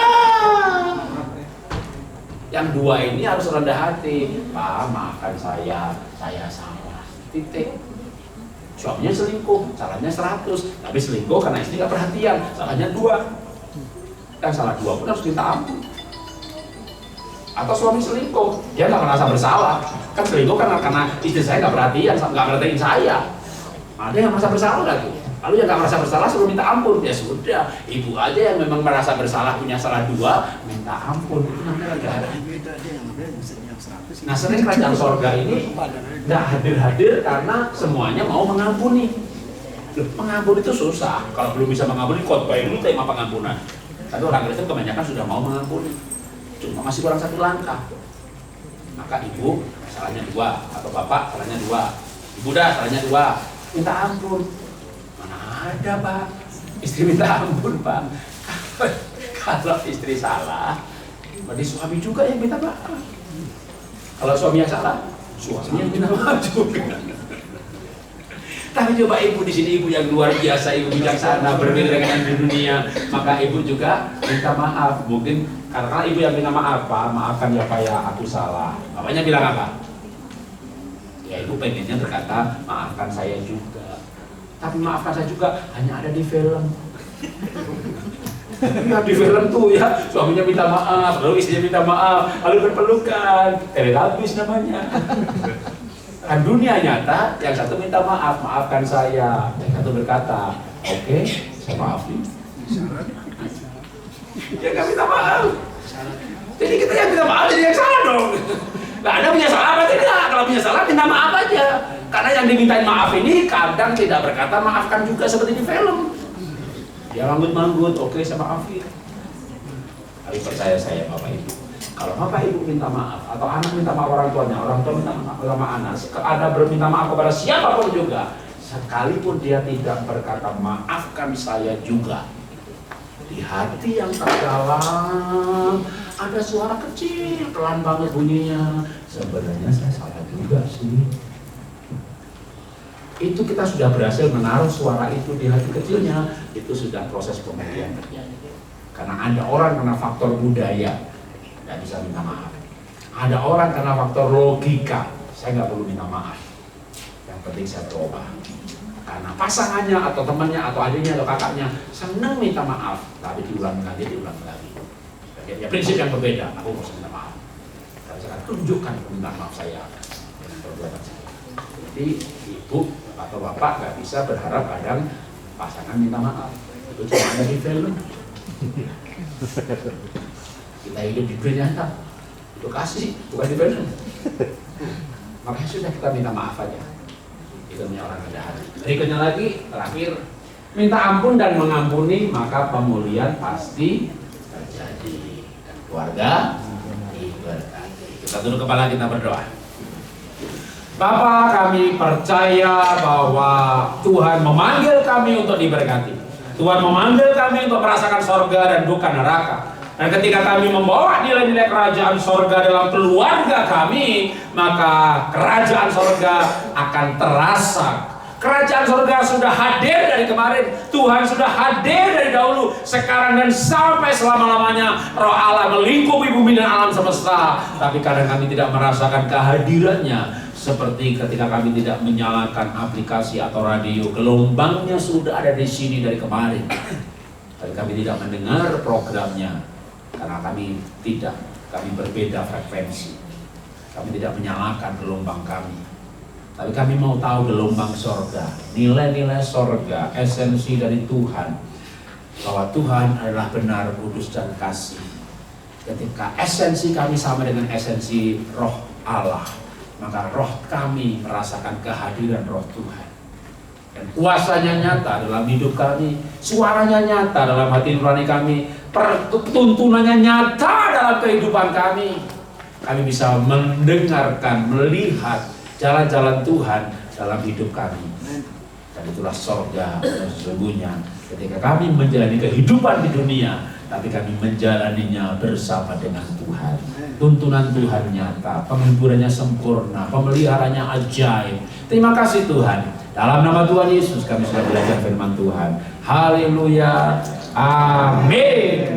Yang 2 ini harus rendah hati. Pak, maafkan saya salah. Titik. Suaminya selingkuh, salahnya 100. Tapi selingkuh karena istri gak perhatian, salahnya 2. Yang salah 2 pun harus minta ampun. Atau suami selingkuh, dia nggak merasa bersalah. Kan selingkuh karena istri saya nggak perhatiin saya. Ada yang merasa bersalah lagi. Lalu yang nggak merasa bersalah suruh minta ampun. Ya sudah, ibu aja yang memang merasa bersalah punya salah 2, minta ampun. Itu namanya rendah hati. Nah sering kerajaan sorga ini nggak hadir-hadir karena semuanya mau mengampuni. Loh, mengampuni itu susah. Kalau belum bisa mengampuni, khotbah itu tema pengampunan. Tapi orang Kristen kebanyakan sudah mau mengampuni. Cuma masih kurang 1 langkah. Maka ibu salahnya 2 atau bapak salahnya 2. Ibu dah salahnya 2. Minta ampun. Mana ada Pak? Istri minta ampun Pak. Kalau istri salah, berarti suami juga yang minta maaf. Kalau suami yang salah, suaminya minta maaf juga. Tapi coba ibu di sini, ibu yang luar biasa, ibu bijaksana, berbeda dengan di dunia, maka ibu juga minta maaf. Mungkin karena ibu yang minta maaf, Pak, maafkan ya Pak ya, aku salah. Bapaknya bilang apa? Ya ibu pengennya berkata, maafkan saya juga. Tapi maafkan saya juga hanya ada di film. Ya di film tuh ya, suaminya minta maaf, lalu istrinya minta maaf, lalu berpelukan, Teletubbies namanya. Kan dunia nyata, yang satu minta maaf, maafkan saya. Yang satu berkata, oke, saya maafin. Ya nggak minta maaf. Jadi kita yang minta maaf jadi yang salah dong. Nggak ada punya salah apa tidak? Kalau punya salah minta maaf aja. Karena yang dimintain maaf ini kadang tidak berkata maafkan juga seperti di film. Dia manggut-manggut, oke saya maafin. Tapi percaya saya Bapak Ibu. Kalau Bapak Ibu minta maaf atau anak minta maaf orang tuanya, orang tua minta maaf sama anak, ada berminta maaf kepada siapapun juga, sekalipun dia tidak berkata maafkan saya juga, di hati yang terdalam ada suara kecil, pelan banget bunyinya. Sebenarnya saya salah juga sih. Itu kita sudah berhasil menaruh suara itu di hati kecilnya, itu sudah proses pemulihan terjadi. Karena ada orang karena faktor budaya nggak bisa minta maaf. Ada orang karena faktor logika, saya nggak perlu minta maaf. Yang penting saya berubah. Maka karena pasangannya atau temannya atau adiknya atau kakaknya senang minta maaf, tapi diulang lagi. Ya, prinsip yang berbeda. Aku harus minta maaf. Tapi saya akan tunjukkan permintaan maaf saya dengan perbuatan saya. Jadi ibu atau bapak nggak bisa berharap kadang pasangan minta maaf. Itu cuma ada di film. Kita hidup di dunia nyata. Itu kasih, bukan di film. Makanya sudah kita minta maaf aja. Itu punya orang ada hati. Berikutnya lagi, terakhir, minta ampun dan mengampuni, maka pemulihan pasti terjadi. Dan keluarga diberkati. Kita tunduk kepala, kita berdoa. Bapa, kami percaya bahwa Tuhan memanggil kami untuk diberkati. Tuhan memanggil kami untuk merasakan sorga dan duka neraka. Dan ketika kami membawa nilai-nilai kerajaan sorga dalam keluarga kami, maka kerajaan sorga akan terasa. Kerajaan sorga sudah hadir dari kemarin. Tuhan sudah hadir dari dahulu, sekarang dan sampai selama-lamanya. Roh Allah melingkupi bumi dan alam semesta. Tapi kadang kami tidak merasakan kehadirannya. Seperti ketika kami tidak menyalakan aplikasi atau radio, gelombangnya sudah ada di sini dari kemarin. Tapi kami tidak mendengar programnya karena kami berbeda frekuensi. Kami tidak menyalakan gelombang kami. Tapi kami mau tahu gelombang sorga, nilai-nilai sorga, esensi dari Tuhan. Bahwa Tuhan adalah benar, kudus, dan kasih. Ketika esensi kami sama dengan esensi roh Allah, maka roh kami merasakan kehadiran roh Tuhan. Dan kuasanya nyata dalam hidup kami, suaranya nyata dalam hati nurani kami, tuntunannya nyata dalam kehidupan kami. Kami bisa mendengarkan, melihat jalan-jalan Tuhan dalam hidup kami. Dan itulah sorga sesungguhnya ketika kami menjalani kehidupan di dunia, tapi kami menjalaninya bersama dengan Tuhan. Tuntunan Tuhan nyata, penghiburannya sempurna, pemeliharanya ajaib. Terima kasih Tuhan. Dalam nama Tuhan Yesus kami sudah belajar firman Tuhan. Haleluya. Amin.